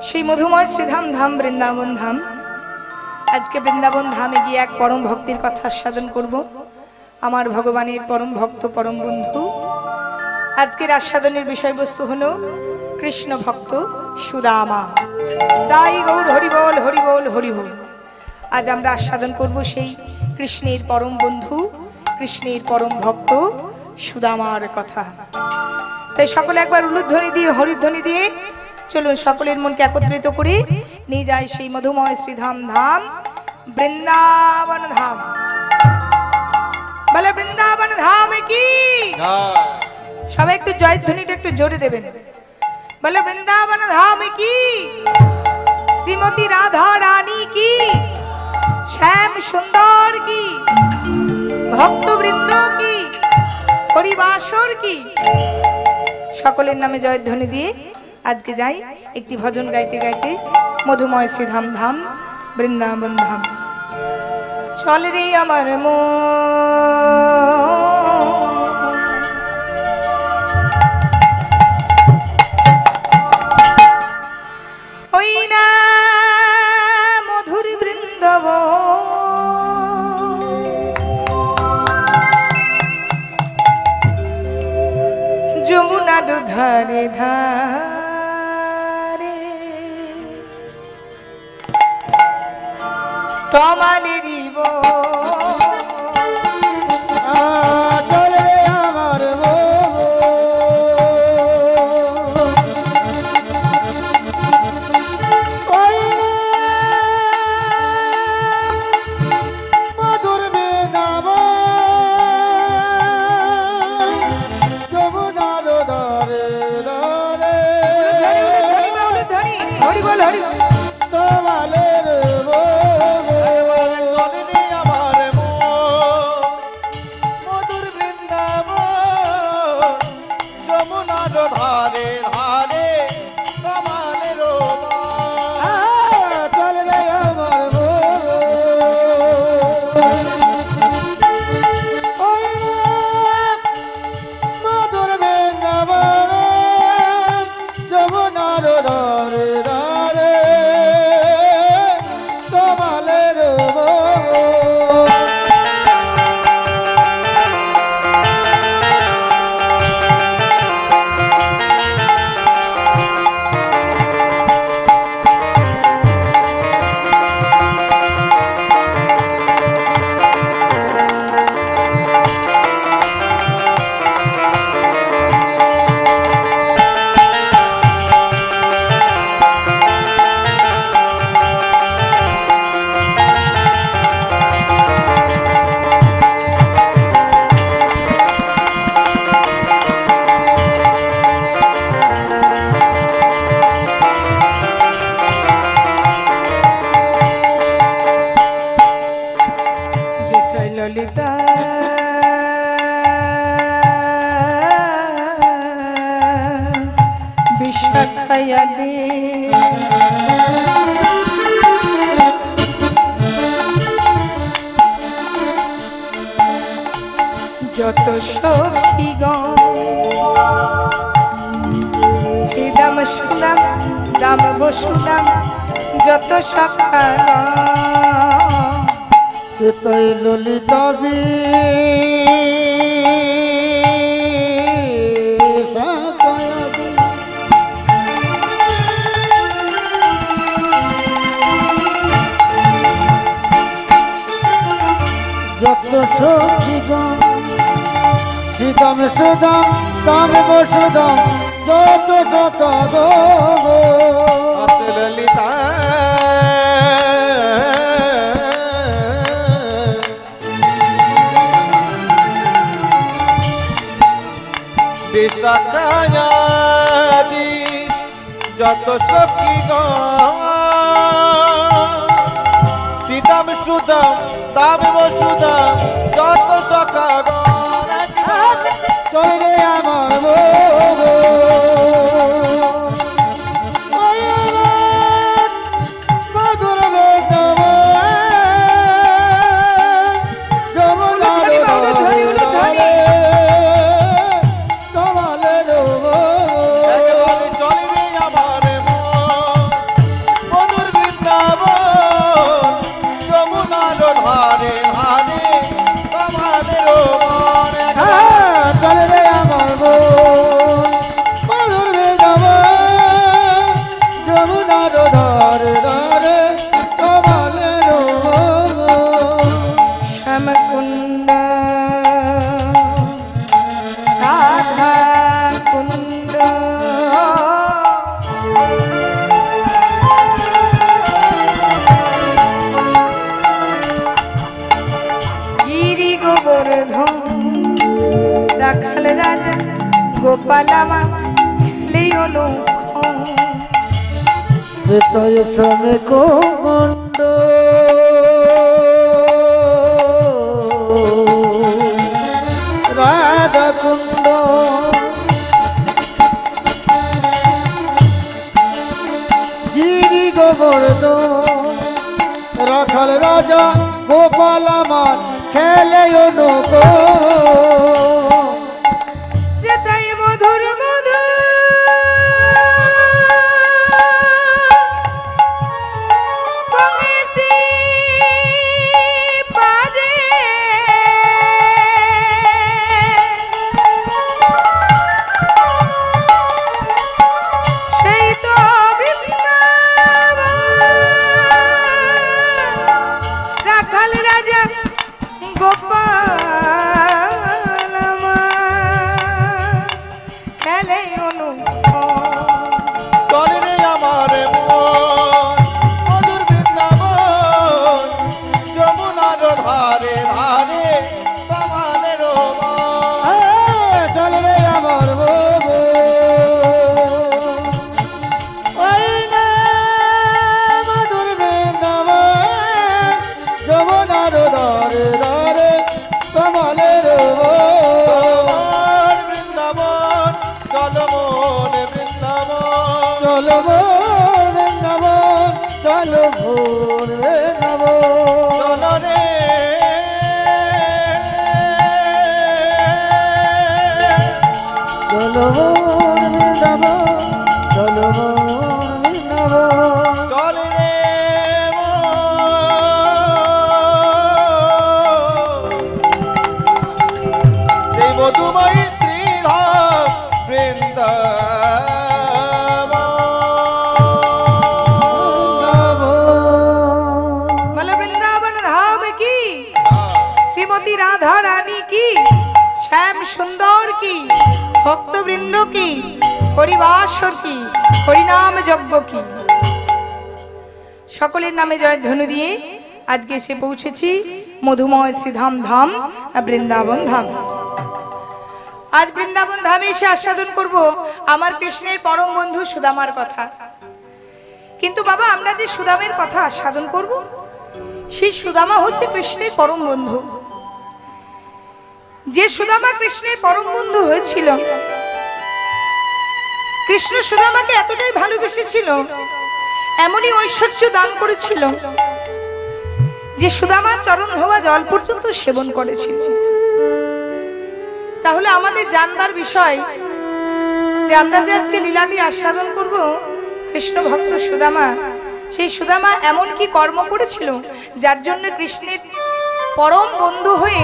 সেই মধুময় শ্রীধাম ধাম বৃন্দাবন ধাম। আজকে বৃন্দাবন ধামে গিয়ে এক পরম ভক্তির কথা আস্বাদন করব। আমার ভগবানের পরম ভক্ত পরম বন্ধু। আজকের আস্বাদনের বিষয়বস্তু হলো কৃষ্ণ ভক্ত সুদামা। তাই গৌর হরিবল হরিবল হরিবল। আজ আমরা আস্বাদন করব সেই কৃষ্ণের পরম বন্ধু, কৃষ্ণের পরম ভক্ত সুদামার কথা। তাই সকলে একবার উলুধ্বনি দিয়ে হরিধ্বনি দিয়ে চলুন সকলের মনকে একত্রিত করে নিয়ে যায় সেই মধুময় শ্রীধাম ধাম বৃন্দাবন ধাম। বলে বৃন্দাবন ধাম কি সবাই একটু জয়ধ্বনিটা একটু জোরে দেবেন। বলে বৃন্দাবন ধাম কি, শ্রীমতী রাধা রানী কি, শ্যাম সুন্দর কি, ভক্তবৃন্দ কি, হরিবাসর কি। সকলের নামে জয়ধ্বনি দিয়ে আজকে যাই একটি ভজন গাইতে গাইতে মধুময় শ্রীধাম ধাম বৃন্দাবন ধাম। চল রে আমার ওই না মধুর বৃন্দাবন, যমুনার ধারে ধারে তমালেরি চলে আমার মধুর বৃন্দাবন, যমুনার ধারে ধারে হরি বল হরি তোমালের ললিতা বিশাখায়া দে যত সখীগণ শ্রীদাম সুদাম দাম বসুদাম যত সখাগণ চিতই ললিতা যত সখীগণ শ্রীদাম সুদাম দাম বসুদাম যত সখাগণ ললিতা বিশাখায়াদি যত সখীগণ সীতাম সুদাম দাম বসুদাম যত সখাগণ চলে আমার মধুর গোপালামা খেলেই অনুক্ষণ। শ্বেতায় সমে কুণ্ড রাধা কুণ্ড গিরি গোবর্ধন রাখাল রাজা গোপাল আমার খেলে অনুকূল। যেতাই মধুর মধুর বংশী বাজে, সেই তো বৃন্দাবন রাখাল রাজা গোপাল আমার খেলে অনুক্ষণ। চল রে আমার মন মধুর বৃন্দাবন, যমুনার ধারে ধারে কমলের বন। চল রে আমার বাবু ওই না মধুর বৃন্দাবন, যমুনার ধারে ধারে কমলের আমার বৃন্দাবন চল মন বৃন্দাবন, চল বৃন্দাবন, চল বৃন্দাবন। চল রে চল বৃন্দাবন, চল বৃন্দাবন। চল রে সেই মধুময়ী শ্রীধাম বৃন্দাবন। বলো বৃন্দাবন ধাম কি, শ্রীমতী রাধা রানী কি, শ্যাম সুন্দর কি, ভক্তবৃন্দ কি, হরিবাসর কি, হরিনাম যজ্ঞ কি, সকলের নামে জয়ধ্বনি দিয়ে আজকে এসে পৌঁছেছি মধুময় শ্রীধাম ধাম বৃন্দাবন ধাম। আজ বৃন্দাবন ধামে এসে আস্বাদন করব আমার কৃষ্ণের পরম বন্ধু সুদামার কথা। কিন্তু বাবা, আমরা যে সুদামের কথা আস্বাদন করব, সেই সুদামা হচ্ছে কৃষ্ণের পরম বন্ধু। যে সুদামা কৃষ্ণের পরম বন্ধু হয়েছিল, কৃষ্ণ সুদামাকে এতটাই ভালোবেসেছিল, এমনই ঐশ্বর্য দান করেছিল যে সুদামার চরণ ধোয়া জল পর্যন্ত সেবন করেছিল। তাহলে আমাদের জানবার বিষয় যে আমরা যে আজকে লীলাটি আস্বাদন করব, কৃষ্ণ ভক্ত সুদামা, সেই সুদামা এমন কি কর্ম করেছিল যার জন্য কৃষ্ণের পরম বন্ধু হয়ে,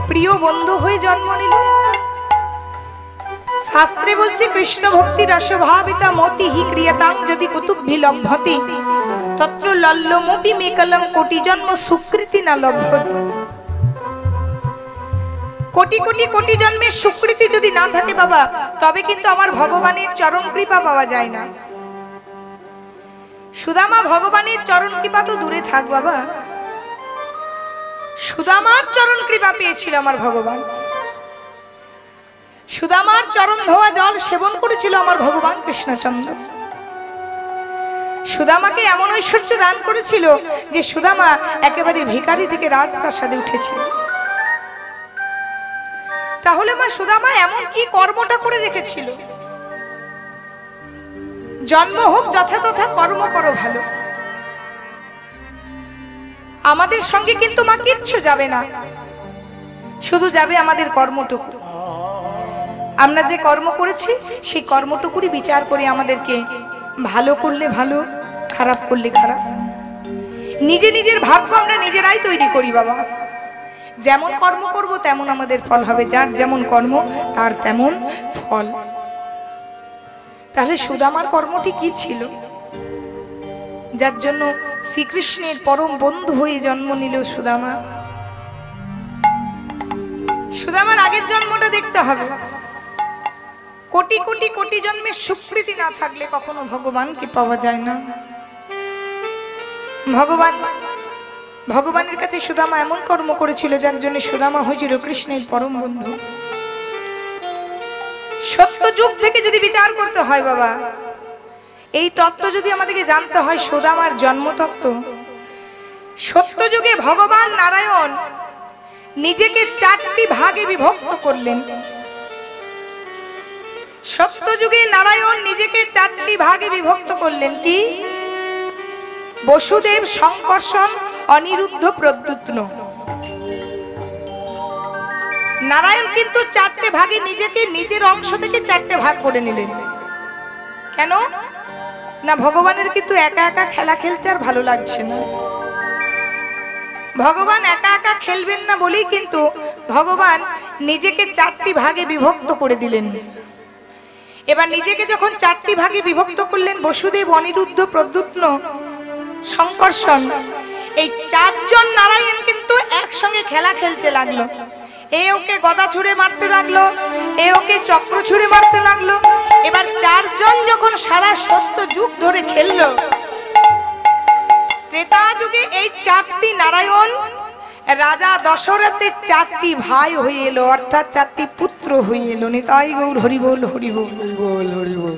প্রিয় বন্ধু হয়ে জন্ম নিল। শাস্ত্রে বলছে কৃষ্ণ ভক্তি রসভাবিতা মতি হি ক্রিয়তাং যদি কুতুভি লব্ধতি তত্র লল্লমপি মেকলম কোটি জন্ম সুকৃতি না লব্ধতি। কোটি কোটি কোটি জন্মের সুকৃতি যদি না থাকে বাবা, তবে কিন্তু আমার ভগবানের চরণ কৃপা পাওয়া যায় না। সুদামা ভগবানের চরণ কৃপা তো দূরে থাক বাবা, সুদামার চরণ কৃপা পেয়েছিল আমার ভগবান। সুদামার চরণ ধোয়া জল সেবন করেছিল আমার ভগবান কৃষ্ণচন্দ্র। সুদামাকে এমন ঐশ্বর্য দান করেছিল যে সুদামা একেবারে ভিখারি থেকে রাজপ্রাসাদে উঠেছিল। তাহলে মা সুদামা এমন কি কর্মটা করে রেখেছিল? জন্ম হোক যথাযথা কর্ম করো ভালো। আমাদের সঙ্গে কিন্তু মা কিচ্ছু যাবে না, শুধু যাবে আমাদের কর্মটুকু। আমরা যে কর্ম করেছি সেই কর্মটুকুরই বিচার করে আমাদেরকে ভালো করলে ভালো, খারাপ করলে খারাপ। নিজে নিজের ভাগ্য আমরা নিজেরাই তৈরি করি বাবা। যেমন কর্ম করব তেমন আমাদের ফল হবে, যার যেমন কর্ম তার তেমন ফল। তাহলে সুদামার কর্মটি কি ছিল যার জন্য শ্রীকৃষ্ণের পরম বন্ধু হয়ে জন্ম নিল সুদামা? সুদামার আগের জন্মটা দেখতে হবে। কোটি কোটি কোটি জন্মের সুকৃতি না থাকলে কখনো ভগবানকে পাওয়া যায় না। ভগবানের কাছে সুদামা এমন কর্ম করেছিল যার জন্য সুদামা হয়েছিল কৃষ্ণের পরম বন্ধু। সত্য যুগ থেকে যদি বিচার করতে হয় বাবা, এই তত্ত্ব যদি আমাদেরকে জানতে হয়, সুদামার জন্মতত্ত্ব, সত্য যুগে ভগবান নারায়ণ নিজেকে 4টি ভাগে বিভক্ত করলেন। সত্য যুগে নারায়ণ নিজেকে 4টি ভাগে বিভক্ত করলেন। কি? বসুদেব, সংকর্ষণ, অনিরুদ্ধ, প্রদ্যুত্ন। নারায়ণ কিন্তু 4টে ভাগে নিজেকে নিজের অংশ থেকে 4টে ভাগ করে নিলেন। কেন না? ভগবানের কিন্তু একা একা খেলা খেলতে আর ভালো লাগছে না। ভগবান একা একা খেলবেন না বলেই কিন্তু ভগবান নিজেকে 4টি ভাগে বিভক্ত করে দিলেন। এবার নিজেকে যখন 4টি ভাগে বিভক্ত করলেন, বসুদেব, অনিরুদ্ধ, প্রদ্যুত্ন, সংকর্ষণ, এই 4 জন নারায়ণ কিন্তু একসঙ্গে খেলা খেলতে লাগলো। এ ওকে গদা ছুঁড়ে মারতে লাগলো, এ ওকে চক্র ছুঁড়ে মারতে লাগলো। এবার 4 জন যখন সারা সত্য যুগ ধরে খেললো, ত্রেতা যুগে এই 4টি নারায়ণ রাজা দশরথের 4টি ভাই হয়ে এলো, অর্থাৎ 4টি পুত্র হয়ে এলো। নিতাই গৌর হরি বল, হরি বল, হরি বল, হরি বল।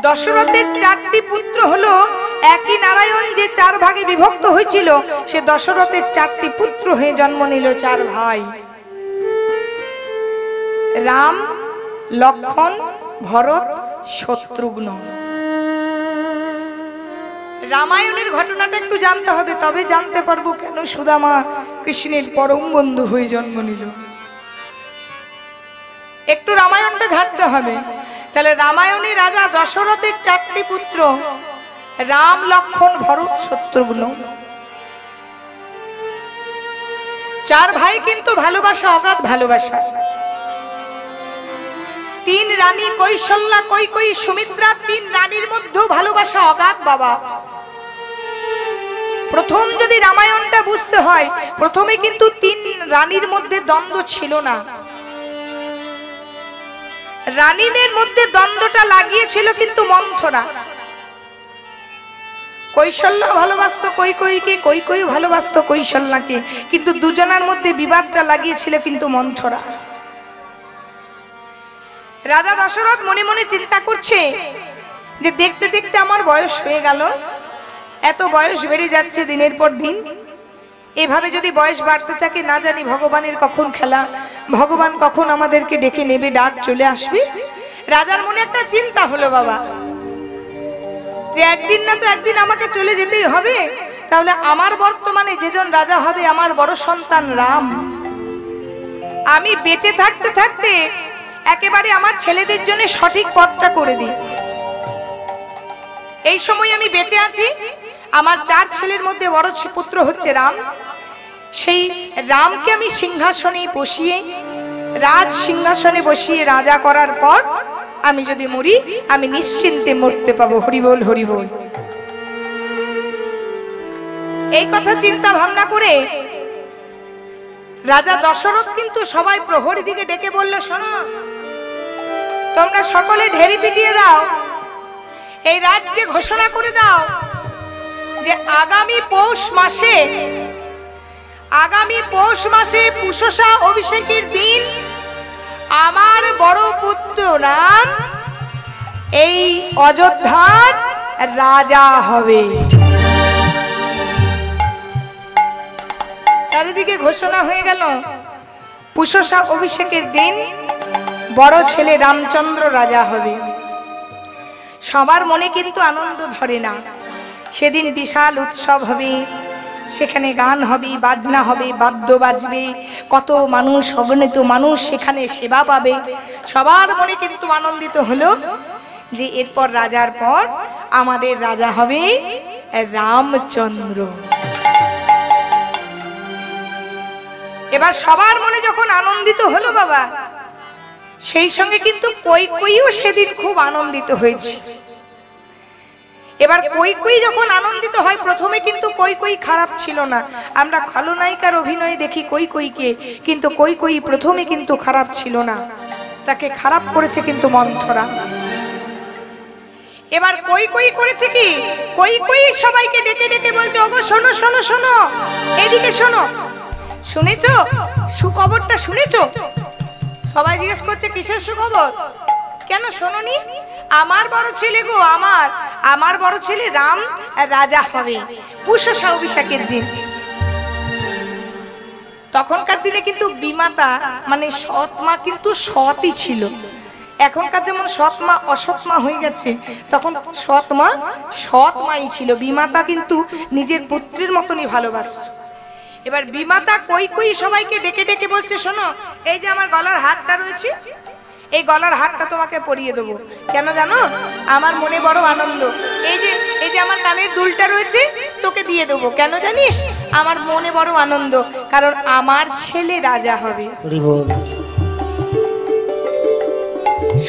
দশরথের 4টি পুত্র হলো একই নারায়ণ যে 4 ভাগে বিভক্ত হয়েছিল, সে দশরথের 4টি পুত্র হয়ে জন্ম নিল 4 ভাই, রাম, লক্ষ্মণ, ভরত, শত্রুঘ্ন। রামায়ণের ঘটনাটা একটু জানতে হবে, তবে জানতে পারবো কেন সুদামা কৃষ্ণের পরম বন্ধু হয়ে জন্ম নিল। একটু রামায়ণটা ঘাটতে হবে। তাহলে রামায়ণে রাজা দশরথের 4টি পুত্র, রাম, লক্ষ্মণ, ভরত, শত্রুঘ্ন। 4 ভাই কিন্তু ভালোবাসা, অগাধ ভালোবাসা। 3 রানী, কৌশল্যা, কৈকেয়ী, সুমিত্রা, 3 রানীর মধ্যেও ভালোবাসা অগাধ বাবা। প্রথম যদি রামায়ণটা বুঝতে হয়, প্রথমে কিন্তু 3 রানীর মধ্যে দ্বন্দ্ব ছিল না। রানীদের মধ্যে দ্বন্দ্বটা লাগিয়েছিল কিন্তু মন্থরা। কৌশল্যা ভালোবাসতো কৈকেয়ীকে, কৈকেয়ী ভালোবাসতো কৌশল্যাকে, কিন্তু দুজনের মধ্যে বিবাদটা লাগিয়েছিল কিন্তু মন্থরা। রাজা দশরথ মনে মনে চিন্তা করছে যে দেখতে দেখতে আমার বয়স হয়ে গেল, এত বয়স বেড়ে যাচ্ছে দিনের পর দিন। এভাবে যদি বয়স বাড়তে থাকে, না জানি ভগবানের কখন খেলা, ভগবান কখন আমাদেরকে ডেকে নেবে, ডাক চলে আসবে। রাজার মনে একটা চিন্তা হলো বাবা, যে একদিন না তো একদিন আমাকে চলে যেতেই হবে। তাহলে আমার বর্তমানে যেজন রাজা হবে, আমার বড় সন্তান রাম, আমি বেঁচে থাকতে থাকতে একেবারে আমার ছেলেদের জন্য সঠিক পথটা করে দিই। এই সময় আমি বেঁচে আছি, আমার 4 ছেলের মধ্যে বড় পুত্র হচ্ছে রাম। সেই রামকে আমি সিংহাসনে বসিয়ে, রাজ সিংহাসনে বসিয়ে রাজা করার পর আমি যদি মরি, আমি নিশ্চিন্তে মরতে পাবো। হরি বল, হরি বল। এই কথা চিন্তা ভাবনা করে রাজা দশরথ কিন্তু সবাই প্রহরী দিকে ডেকে বলল, শোনো, তোমরা সকলে ঢেরি পিটিয়ে দাও, এই রাজ্যে ঘোষণা করে দাও যে আগামী পৌষ মাসে পুষসা অভিষেকের দিন আমার বড় পুত্র রাম এই অযোধ্যার রাজা হবে। চারিদিকে ঘোষণা হয়ে গেল, পুষসা অভিষেকের দিন বড় ছেলে রামচন্দ্র রাজা হবে। সবার মনে কিন্তু আনন্দ ধরে না। সেদিন বিশাল উৎসব হবে, সেখানে গান হবে, বাজনা হবে, বাদ্য বাজবে, কত মানুষ, অগণিত মানুষ সেখানে সেবা পাবে। সবার মনে কিন্তু আনন্দিত হলো যে এরপর রাজার পর আমাদের রাজা হবে রামচন্দ্র। এবার সবার মনে যখন আনন্দিত হলো বাবা, সেই সঙ্গে কিন্তু কৈকেয়ীও সেদিন খুব আনন্দিত হয়েছে। এবার কৈকেয়ী যখন আনন্দিত হয়, প্রথমে কিন্তু কৈকেয়ী খারাপ ছিল না। আমরা খলনায়িকার অভিনয় দেখি কৈকেয়ীকে, কিন্তু কৈকেয়ী প্রথমে কিন্তু খারাপ ছিল না, তাকে খারাপ করেছে কিন্তু মন্থরা। এবার কৈকেয়ী করেছে কি, কৈকেয়ী সবাইকে ডেকে ডেকে বলছে, ওগো শোনো শোনো শোনো, এদিকে শোনো, শুনেছো সুখবরটা? শুনেছো? সবাই জিজ্ঞেস করছে কিসের সুখবর, কেন শোনোনি? আমার বড় ছেলে গো, আমার বড় ছেলে রাম রাজা হবে পুষ্য অভিষেকের দিন। তখনকার দিনে কিন্তু বিমাতা মানে সৎ মা কিন্তু সৎই ছিল। এখনকার যেমন সৎ মা অসৎ মা হয়ে গেছে, তখন সৎ মাই ছিল। বিমাতা কিন্তু নিজের পুত্রের মতনই ভালোবাসত। এবার বিমাতা কই সবাইকে ডেকে ডেকে বলছে, শোনো, এই যে আমার গলার হারটা রয়েছে, এই গলার হারটা তোমাকে পরিয়ে দেবো। কেন জানো? আমার মনে বড় আনন্দ। এই যে আমার কানের দুলটা রয়েছে, তোকে দিয়ে দেবো। কেন জানিস? আমার মনে বড় আনন্দ, কারণ আমার ছেলে রাজা হবে।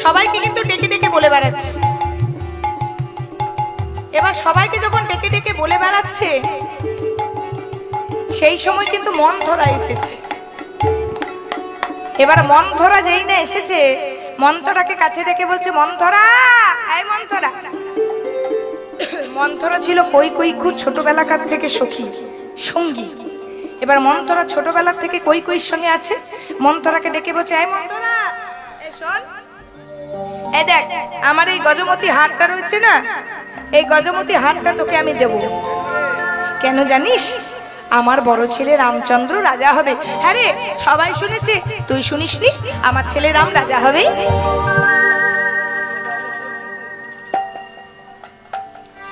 সবাইকে কিন্তু ডেকে ডেকে বলে বেড়াচ্ছে। এবার সবাইকে যখন ডেকে ডেকে বলে বেড়াচ্ছে, সেই সময় কিন্তু মন্থরা এসেছে। এবার মন্থরা যেই না এসেছে, মন্থরাকে কাছে ডেকে বলছে, মন্থরা, এই মন্থরা। মন্থরা ছিল কই খুব ছোটবেলাকার থেকে সঙ্গী। এবার মন্থরা ছোটবেলার থেকে কইর সঙ্গে আছে। মন্থরাকে ডেকে বলছে, এই মন্থরা, এই শোন, এই দেখ আমার এই গজমতি হারটা রয়েছে না, এই গজমতি হারটা তোকে আমি দেব। কেন জানিস? আমার বড় ছেলে রামচন্দ্র রাজা হবে। হ্যাঁ রে, সবাই শুনেছে, তুই শুনিসনি? আমার ছেলে রাম রাজা হবে।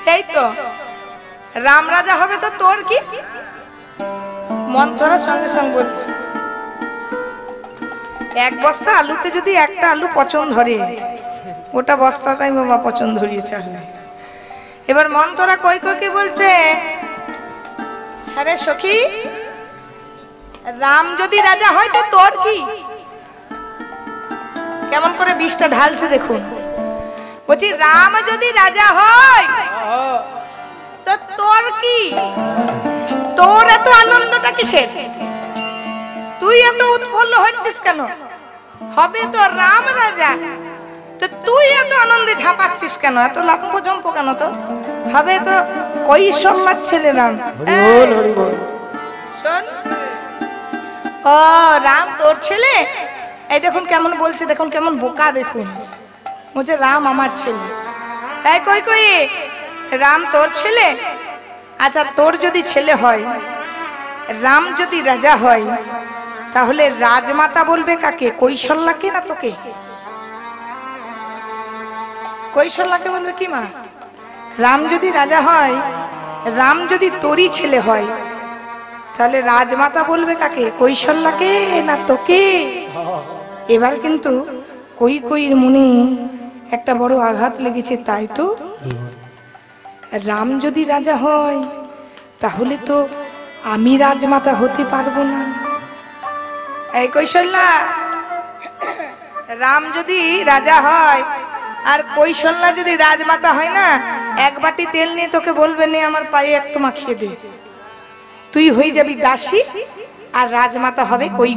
সেই তো রাম রাজা হবে, তো তোর কি? মন্থরা সঙ্গে সঙ্গে বলছে, এক বস্তা আলুতে যদি একটা আলু পচন ধরে, গোটা বস্তাটাই বাবা পচন ধরিয়েছে। এবার মন্থরা কইকে বলছে, আরে সখী, রাম যদি রাজা হয় তো তোর কি? কেমন করে বিষটা ঢালছে দেখুন। বলছি, রাম যদি রাজা হয় তো তোর কি? তোর এত আনন্দটা কিসের? তুই এত উৎফুল্ল হচ্ছিস কেন? হবে তো রাম রাজা, তো তুই এত আনন্দে ঝাঁপাচ্ছিস কেন? এত লাম্পজম্প কেন? তো হবে তো কৈশল্যার ছেলে রাম। শোন, ও রাম তোর ছেলে? এই দেখুন কেমন বলছে, দেখুন কেমন বোকা, দেখুন বলছে রাম আমার ছেলে। এই কই রাম তোর ছেলে? আচ্ছা, তোর যদি ছেলে হয়, রাম যদি রাজা হয়, তাহলে রাজমাতা বলবে কাকে? কৈশল্যাকে না তোকে? কৈশল্যাকে বলবে কি মা? রাম যদি রাজা হয়, রাম যদি তোরই ছেলে হয়, তাহলে রাজমাতা বলবে কাকে? কৈশল্যাকে না তোকে? এবার কিন্তু কইর মনে একটা বড় আঘাত লেগেছে। তাই তো, রাম যদি রাজা হয় তাহলে তো আমি রাজমাতা হতে পারবো না। এই কৈশল্যা, রাম যদি রাজা হয় আর কৈশল্যা যদি রাজমাতা হয় না, এক বাটি তেল নিয়ে তোকে বলবে, নে আমার পায়ে একটু মাখিয়ে দে। তুই হয়ে যাবি দাসী আর রাজমাতা হবে কই।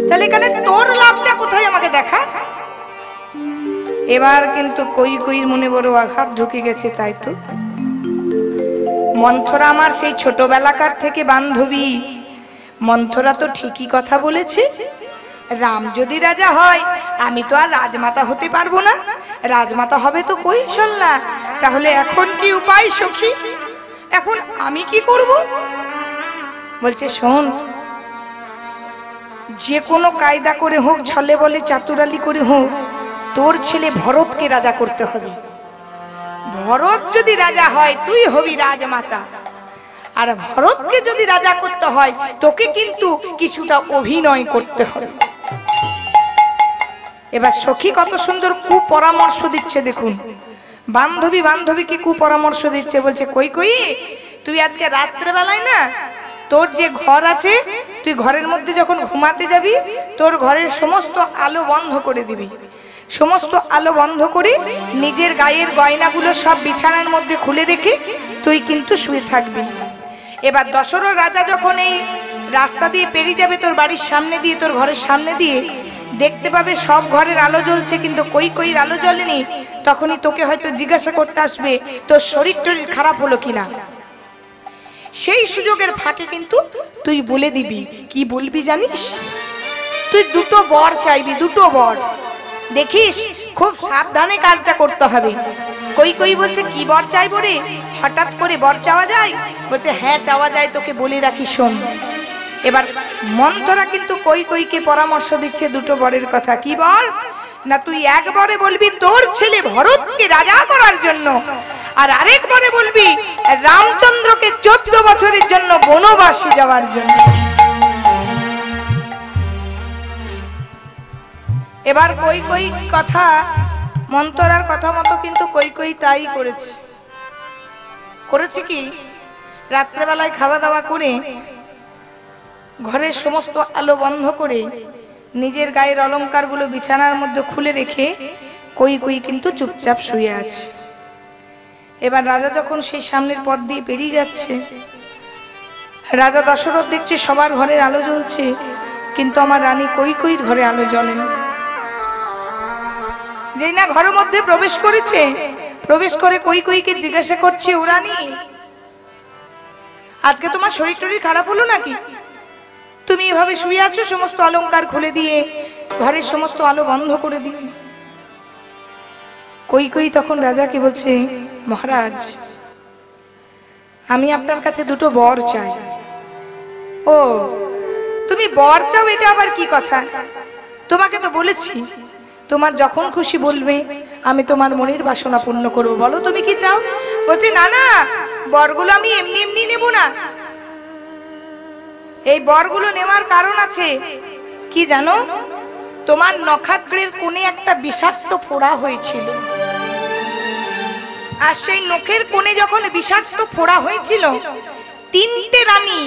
তাহলে এখানে তোর লাভটা কোথায় আমাকে দেখা? এবার কিন্তু কইর মনে বড় আঘাত ঢুকে গেছে। তাই তো, মন্থরা আমার সেই ছোটবেলাকার থেকে বান্ধবী, মন্থরা তো ঠিকই কথা বলেছে। রাম যদি রাজা হয়, আমি তো আর রাজমাতা হতে পারবো না, রাজমাতা হবে তো কৈশল্যা। তাহলে এখন কি উপায় সখী? এখন আমি কি করব? বলছে, শোন, যে কোনো কায়দা করে হোক, ছলে বলে চাতুরালি করে হোক, তোর ছেলে ভরতকে রাজা করতে হবে। ভরত যদি রাজা হয়, তুই হবি রাজমাতা। আর ভরতকে যদি রাজা করতে হয়, তোকে কিন্তু কিছুটা অভিনয় করতে হবে। এবার সখী কত সুন্দর কুপরামর্শ দিচ্ছে দেখুন। বান্ধবীকে কুপরামর্শ দিচ্ছে। বলছে, কই তুই আজকে রাত্রেবেলায় না, তোর যে ঘর আছে, তুই ঘরের মধ্যে যখন ঘুমাতে যাবি, তোর ঘরের সমস্ত আলো বন্ধ করে দিবি। সমস্ত আলো বন্ধ করে নিজের গায়ের গয়নাগুলো সব বিছানার মধ্যে খুলে রেখে তুই কিন্তু শুয়ে থাকবি। এবার দশরথ রাজা যখন এই রাস্তা দিয়ে পেরিয়ে যাবে তোর বাড়ির সামনে দিয়ে, তোর ঘরের সামনে দিয়ে, দেখতে পাবে সব ঘরের আলো জ্বলছে কিন্তু কইর আলো জ্বলেনি। তখনই তোকে হয়তো জিজ্ঞাসা করতে আসবে তোর শরীর খারাপ হলো কিনা। সেই সুযোগের ফাঁকে কিন্তু তুই বলে দিবি। কি বলবি জানিস? তুই দুটো বর চাইবি, দুটো বর। দেখিস খুব সাবধানে কাজটা করতে হবে। কই কই বলছে কি বর চাইবো রে, হঠাৎ করে বর চাওয়া যায়? বলছে হ্যাঁ চাওয়া যায়, তোকে বলে রাখি শোন। এবার মন্থরা কিন্তু কই কইকে পরামর্শ দিচ্ছে দুটো বরের কথা। কি বর না, তুই একবারে বলবি তোর ছেলে ভরতকে রাজা করার জন্য, আর আরেকবারে বলবি রামচন্দ্রকে 14 বছরের জন্য বনবাসী যাওয়ার জন্য। এবার কই কই কথা মন্থরার কথা মতো কিন্তু কই কই তাই করেছে কি, রাত্রেবেলায় খাওয়া দাওয়া করে ঘরের সমস্ত আলো বন্ধ করে নিজের গায়ের অলংকারগুলো বিছানার মধ্যে খুলে রেখে কই কই কিন্তু চুপচাপ শুয়ে আছে। এবার রাজা যখন সেই সামনের পথ দিয়ে পেরিয়ে যাচ্ছে, রাজা দশরথ দেখছে সবার ঘরের আলো জ্বলছে, কিন্তু আমার রানী কই কইর ঘরে আলো জ্বলে না। যেই না ঘরের মধ্যে প্রবেশ করেছে, প্রবেশ করে কই কইকে জিজ্ঞাসা করছে, ও রানী আজকে তোমার শরীর টরীর খারাপ হলো নাকি? তুমি এভাবে শুয়ে আছো সমস্ত অলংকার খুলে দিয়ে, ঘরের সমস্ত আলো বন্ধ করে দিয়ে। কই কই তখন রাজাকে বলছে, মহারাজ আমি আপনার কাছে দুটো বর চাই। ও তুমি বর চাও, এটা আবার কি কথা? তোমাকে তো বলেছি তোমার যখন খুশি বলবে আমি তোমার মনের বাসনা পূর্ণ করব। বলো তুমি কি চাও? বলছে না না, বরগুলো আমি এমনি এমনি নেব না, এই বরগুলো নেওয়ার কারণ আছে। কি জানো, তোমার নখাগ্রের কোণে একটা বিষাক্ত ফোড়া হয়েছিল, আর সেই নখের কোণে যখন বিষাক্ত ফোড়া হয়েছিল, 3টে রানী,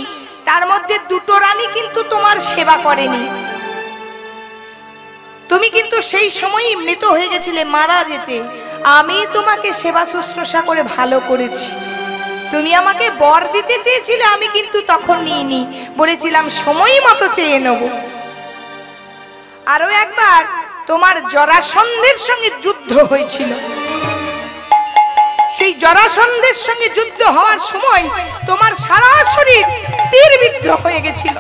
তার মধ্যে 2টো রানী কিন্তু তোমার সেবা করেনি। তুমি কিন্তু সেই সময়ই মৃত হয়ে গেছিলে, মারা যেতে। আমি তোমাকে সেবা শুশ্রূষা করে ভালো করেছি। তুমি আমাকে বর দিতে চেয়েছিলে, আমি কিন্তু তখন নিইনি, বলেছিলাম সময় মতো চেয়ে নেব। আরো একবার তোমার জরাসন্ধের সঙ্গে যুদ্ধ হয়েছিল, সেই জরাসন্ধের সঙ্গে যুদ্ধ হওয়ার সময় তোমার সারা শরীর তীরবিদ্ধ হয়ে গেছিল,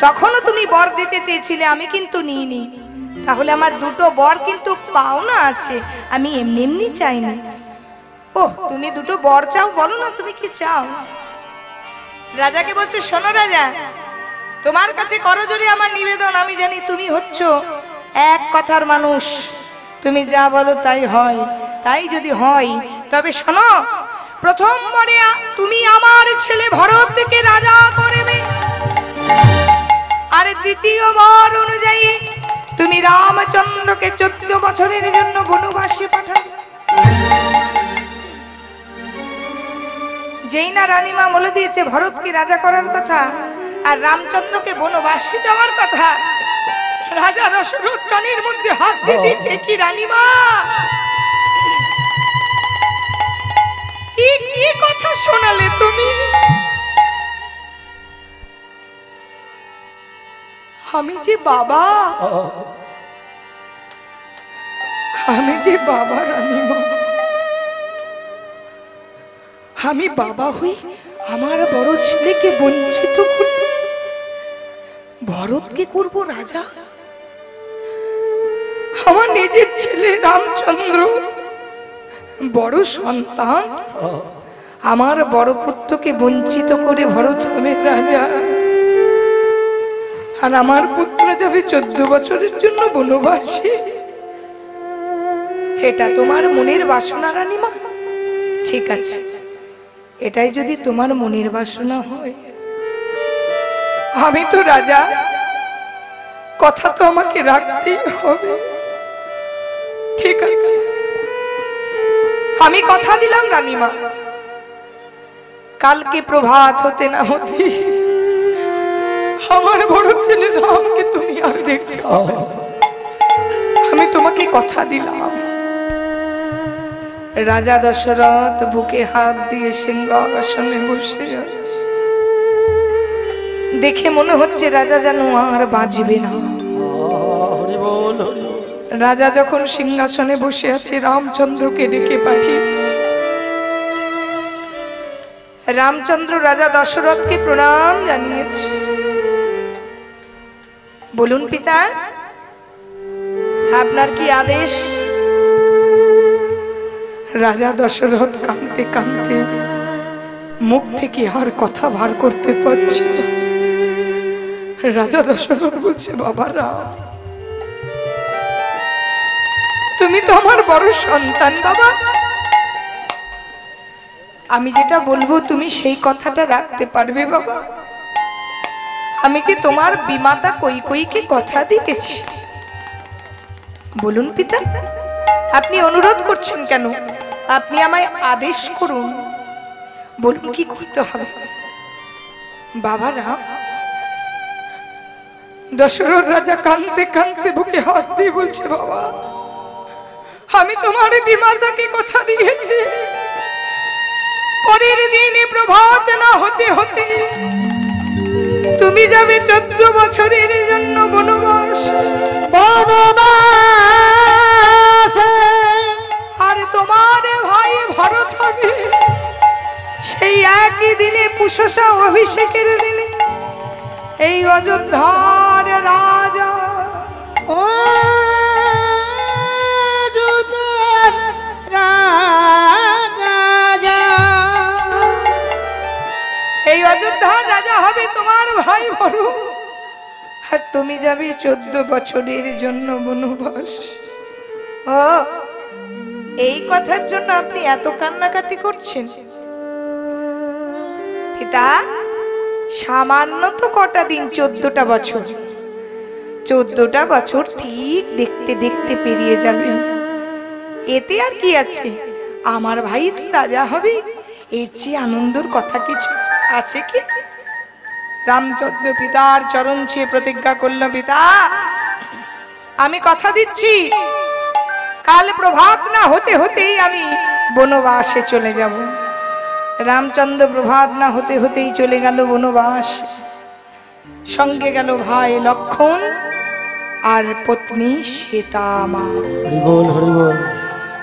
তখনও তুমি বর দিতে চেয়েছিলে, আমি কিন্তু নিইনি। তাহলে আমার দুটো বর কিন্তু পাওনা আছে, আমি এমনি এমনি চাইনি। ও তুমি দুটো বর চাও, বলো না তুমি কি চাও? রাজাকে বলছে, শোনো রাজা, তোমার কাছে করজোড়ে আমার নিবেদন, আমি জানি তুমি হচ্ছ এক কথার মানুষ, তুমি যা বলো তাই হয়। তাই যদি হয় তবে শোনো, প্রথম বরে তুমি আমার ছেলে ভরতকে রাজা করবে, আর দ্বিতীয় বর অনুযায়ী তুমি রামচন্দ্রকে 14 বছরের জন্য বনবাসে পাঠাবে। যেই না রানীমা বলে দিয়েছে ভরতকে রাজা করার কথা আর রামচন্দ্রকে বনবাসে যাওয়ার কথা, রাজা দশরথ কানের মধ্যে হাত দিয়ে দিয়েছে, কি রানীমা কি কথা শোনালে তুমি? আমি যে বাবা, আমি যে বাবা রানীমা, আমি বাবা হই আমার বড় ছেলেকে বঞ্চিত করব, ভরতকে করব রাজা। আমার নিজের ছেলে রামচন্দ্র বড় সন্তান, আমার বড় পুত্রকে বঞ্চিত করে ভরত হবে রাজা, আর আমার পুত্র যাবে 14 বছরের জন্য বনবাসে। এটা তোমার মনের বাসনা রানীমা? ঠিক আছে, এটাই যদি তোমার মনের বাসনা হয়, আমি তো রাজা, কথা তো আমাকে রাখতেই হবে। ঠিক আছে, আমি কথা দিলাম রানীমা, কালকে প্রভাত হতে না হতে আমার বড় ছেলে রামকে তুমি আর দেখতে পাবে, আমি তোমাকে কথা দিলাম। রাজা দশরথ বুকে হাত দিয়ে সিংহাসনে বসে আছে, দেখে মনে হচ্ছে রাজা যেন আর বাঁচবে না। রাজা যখন সিংহাসনে বসে আছে, রামচন্দ্রকে ডেকে পাঠিয়েছে। রামচন্দ্র রাজা দশরথকে প্রণাম জানিয়েছে। বলুন পিতা, আপনার কি আদেশ? রাজা দশরথ কাঁদতে কাঁদতে মুখ থেকে আর কথা বার করতে পারছে না। রাজা দশরথ বলছে, বাবারা, তুমি তো আমার বড় সন্তান বাবা, আমি যেটা বলবো তুমি সেই কথাটা রাখতে পারবে বাবা? আমি যে তোমার বিমাতা কৈকেয়ীকে কথা দিয়েছি। বলুন পিতা, আপনি অনুরোধ করছেন কেন? আপনি আমায় আদেশ করুন, বলুন কি করতে হবে। বাবারা, দশরথ রাজা কাঁদতে কাঁদতে বুকে হাত দিয়ে বলছে, বাবা, আমি তোমার বিমাতাকে কথা দিয়েছি, পরের দিনে প্রভাত না হতে হতে তুমি যাবে 14 বছরের জন্য বনবাস। আর তোমার ভাই ভরত হবে সেই একই দিনে পুষসা অভিষেকের দিনে এই অযোধ্যার রাজা। এই অযোধ্যার রাজা হবে তোমার ভাই ভরত, আর তুমি যাবে 14 বছরের জন্য বনবাস। ও, এই কথার জন্য আপনি এত কান্নাকাটি করছেন? পিতা, সামান্য তো কটা দিন, 14টা বছর। 14টা বছর ঠিক দেখতে দেখতে পেরিয়ে যাবে, এতে আর কি আছে? আমার ভাই তো রাজা হবে, এর চেয়ে আনন্দের কথা কিছু আছে কি? রামচন্দ্র পিতার চরণ ছুঁয়ে প্রতিজ্ঞা করল, পিতা, আমি কথা দিচ্ছি, কাল প্রভাত না হতে হতেই আমি বনবাসে চলে যাব। রামচন্দ্র প্রভাত না হতে হতেই চলে গেল বনবাস। সঙ্গে গেল ভাই লক্ষণ আর পত্নী সীতা মা।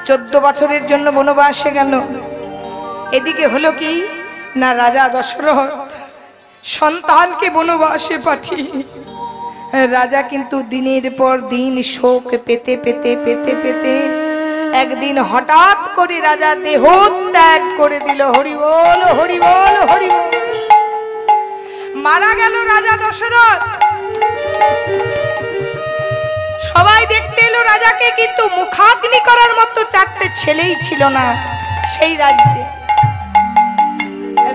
14 বছরের জন্য বনবাসে গেল। এদিকে হলো কি না, রাজা দশরথ সন্তানকে বনবাসে পাঠিয়ে রাজা কিন্তু দিনের পর দিন শোক পেতে পেতে পেতে পেতে একদিন হঠাৎ করে রাজা দেহ ত্যাগ করে দিল। হরি বল, হরি বল, হরি বল। মারা গেল রাজা দশরথ। সবাই দেখতে এলো রাজাকে, কিন্তু মুখাগ্নি করার মতো 4টে ছেলেই ছিল না সেই রাজ্যে।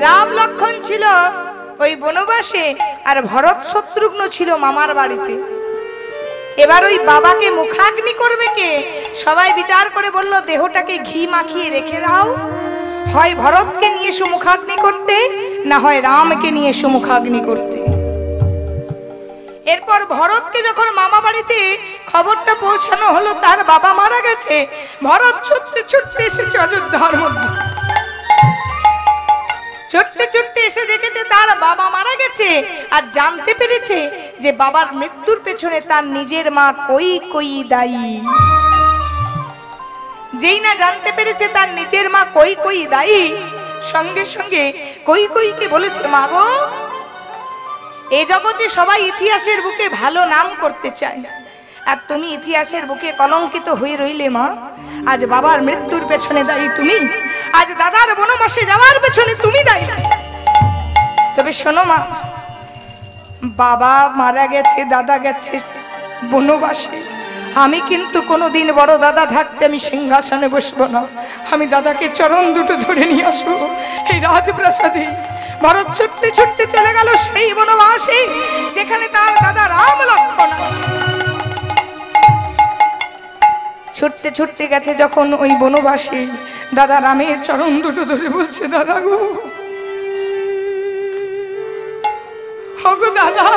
রাম লক্ষণ ছিল ওই বনবাসে, আর ভরত শত্রুঘ্ন ছিল মামার বাড়িতে। এবার ওই বাবাকে মুখাগ্নি করবে কে? সবাই বিচার করে বলল, দেহটাকে ঘি মাখিয়ে রেখে দাও, হয় ভরতকে নিয়ে এসো মুখাগ্নি করতে, না হয় রামকে নিয়ে এসো মুখাগ্নি করতে। এরপর ভরতকে যখন মামা বাড়িতে খবরটা পৌঁছানো হলো তার বাবা মারা গেছে, ভরত ছুটতে ছুটতে এসেছে অযোধ্যার মধ্যে। ছুটতে ছুটতে এসে দেখেছে তার বাবা মারা গেছে, আর জানতে পেরেছে যে বাবার মৃত্যুর পেছনে তার নিজের মা কৈকেয়ী দায়ী। যেই না জানতে পেরেছে তার নিজের মা কৈকেয়ী দায়ী, সঙ্গে সঙ্গে কৈকেয়ীকে বলেছে, মা গো, এই জগতে সবাই ইতিহাসের বুকে ভালো নাম করতে চায়, আর তুমি ইতিহাসের বুকে কলঙ্কিত হয়ে রইলে মা। আজ বাবার মৃত্যুর পেছনে দায়ী তুমি, আজ দাদার বনবাসে যাওয়ার পেছনে তুমি দায়ী। তবে শোনো মা, বাবা মারা গেছে, দাদা গেছে বনবাসে, আমি কিন্তু কোনোদিন বড় দাদা থাকতে আমি সিংহাসনে বসবো না। আমি দাদাকে চরণ দুটো ধরে নিয়ে আসবো এই রাজপ্রাসাদে। ভরত ছুটতে ছুটতে চলে গেল সেই বনবাসে যেখানে তার দাদা রাম লক্ষণ আছে। ছুটতে ছুটতে গেছে যখন ওই বনবাসে, দাদা রামের চরণ দুটো ধরে বলছে, দাদা গো, দাদা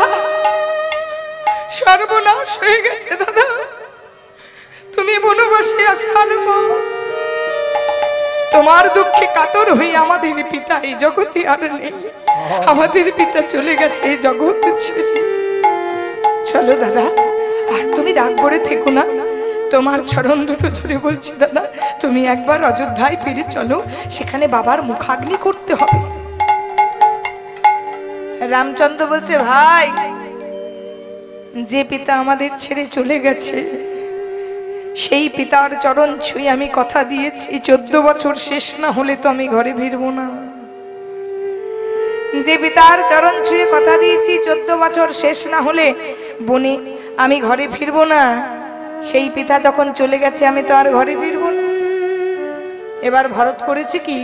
সর্বনাশ হয়ে গেছে দাদা, তুমি বনবাসে আসার পর তোমার দুঃখে কাতর হয়ে আমাদের পিতা এই জগতে আর নেই। আমাদের পিতা চলে গেছে এই জগৎ ছেড়ে। চলো দাদা, আর তুমি রাগ করে থেকো না, তোমার চরণ দুটো ধরে বলছি দাদা, তুমি একবার অযোধ্যায় ফিরে চলো, সেখানে বাবার মুখাগ্নি করতে হবে। রামচন্দ্র বলছে, ভাই যে পিতা আমাদের ছেড়ে চলে গেছে সেই পিতার চরণ ছুঁয়ে আমি কথা দিয়েছি 14 বছর শেষ না হলে তো আমি ঘরে ফিরবো না। যে পিতার চরণ ছুঁয়ে কথা দিয়েছি 14 বছর শেষ না হলে বনে আমি ঘরে ফিরবো না, সেই পিতা যখন চলে গেছে আমি তো আর ঘরে ফিরবো না। এবার ভরত করেছে কি,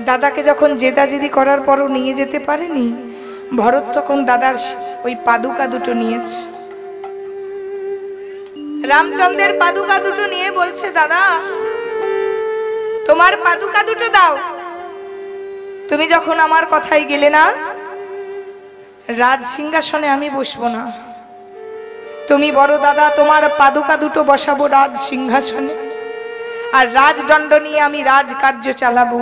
দাদাকে যখন জেদাজেদি করার পরও নিয়ে যেতে পারেনি, ভরত তখন দাদার ওই পাদুকা দুটো নিয়েছে, রামচন্দ্রের পাদুকা দুটো নিয়ে বলছে, দাদা তোমার পাদুকা দুটো দাও, তুমি যখন আমার কথাই গেলে না, রাজ সিংহাসনে আমি বসবো না, তুমি বড় দাদা, তোমার পাদুকা দুটো বসাবো রাজ সিংহাসনে, আর রাজদণ্ড নিয়ে আমি রাজকার্য চালাবো।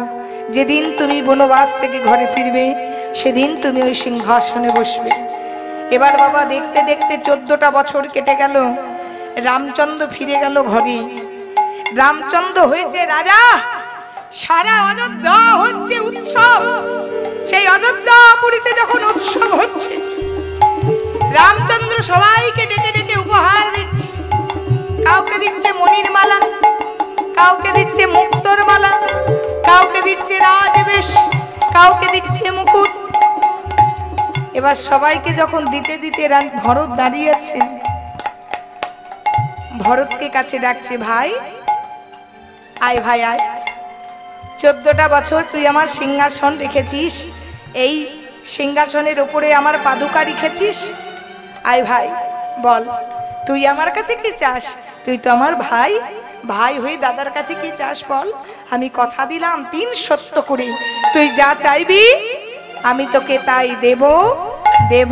যেদিন তুমি বনবাস থেকে ঘরে ফিরবে সেদিন তুমি ওই সিংহাসনে বসবে। এবার বাবা দেখতে দেখতে 14টা বছর কেটে গেল, রামচন্দ্র ফিরে গেল ঘরে। রামচন্দ্র হয়েছে রাজা, সারা অযোধ্যা হচ্ছে উৎসব। সেই অযোধ্যাপুরীতে যখন উৎসব হচ্ছে, রামচন্দ্র সবাইকে ডেকে ডেকে উপহার দিচ্ছে। কাউকে দিচ্ছে মণির মালা, কাউকে দিচ্ছে মুক্তোর মালা, কাউকে দিচ্ছে রাজবেশ, কাউকে দিচ্ছে মুকুট। এবার সবাইকে যখন দিতে দিতে ভরত দাঁড়িয়ে আছে, ভরতকে কাছে ডাকছে, ভাই আয়, ভাই আয়, 14টা বছর তুই আমার সিংহাসন রেখেছিস, এই সিংহাসনের উপরে আমার পাদুকা রেখেছিস, আয় ভাই বল তুই আমার কাছে কি চাস? তুই তো আমার ভাই, ভাই হয়ে দাদার কাছে কি চাস বল? আমি কথা দিলাম 3 সত্য করে, তুই যা চাইবি আমি তোকে তাই দেব দেব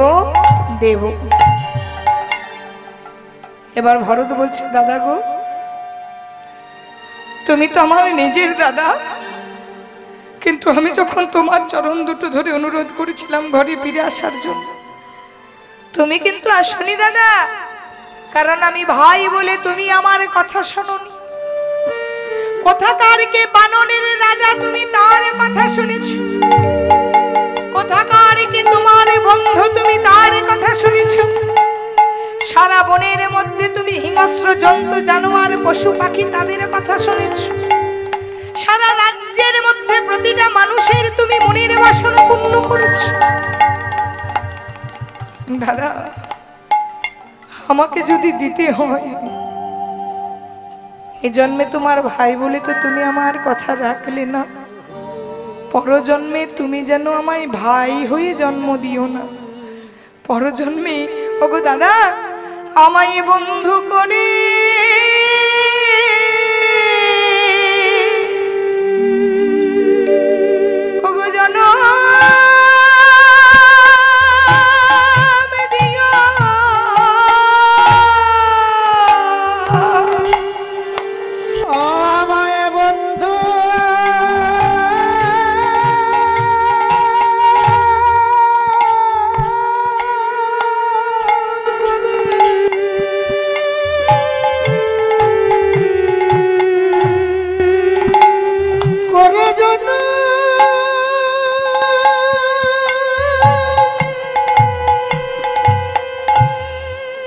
দেব। এবার ভরত বলছে, দাদা গো, তুমি তো আমার নিজের দাদা, কিন্তু আমি যখন তোমার চরণ দুটো ধরে অনুরোধ করেছিলাম ঘরে ফিরে আসার জন্য, তুমি কিন্তু আসনি দাদা, কারণ আমি ভাই বলে তুমি আমার কথা শোনোনি। কোথাকার কে বানরের রাজা, তুমি তার কথা শুনেছ, কোথাকার কে তোমার বন্ধু, তুমি তার কথা শুনেছ, সারা বনের মধ্যে তুমি হিংস্র জন্তু জানোয়ার পশু পাখি তাদের কথা শুনেছ, সারা রাজ্যের মধ্যে প্রতিটা মানুষের তুমি মনের বাসনা পূর্ণ করেছ। দাদা আমাকে যদি দিতে হয়, এই জন্মে তোমার ভাই বলে তো তুমি আমার কথা রাখলে না, পরজন্মে তুমি যেন আমায় ভাই হয়ে জন্ম দিও না, পরজন্মে ওগো দাদা আমায় বন্ধু করে ওগো জনম দিও, আমায় বন্ধু করে জন্য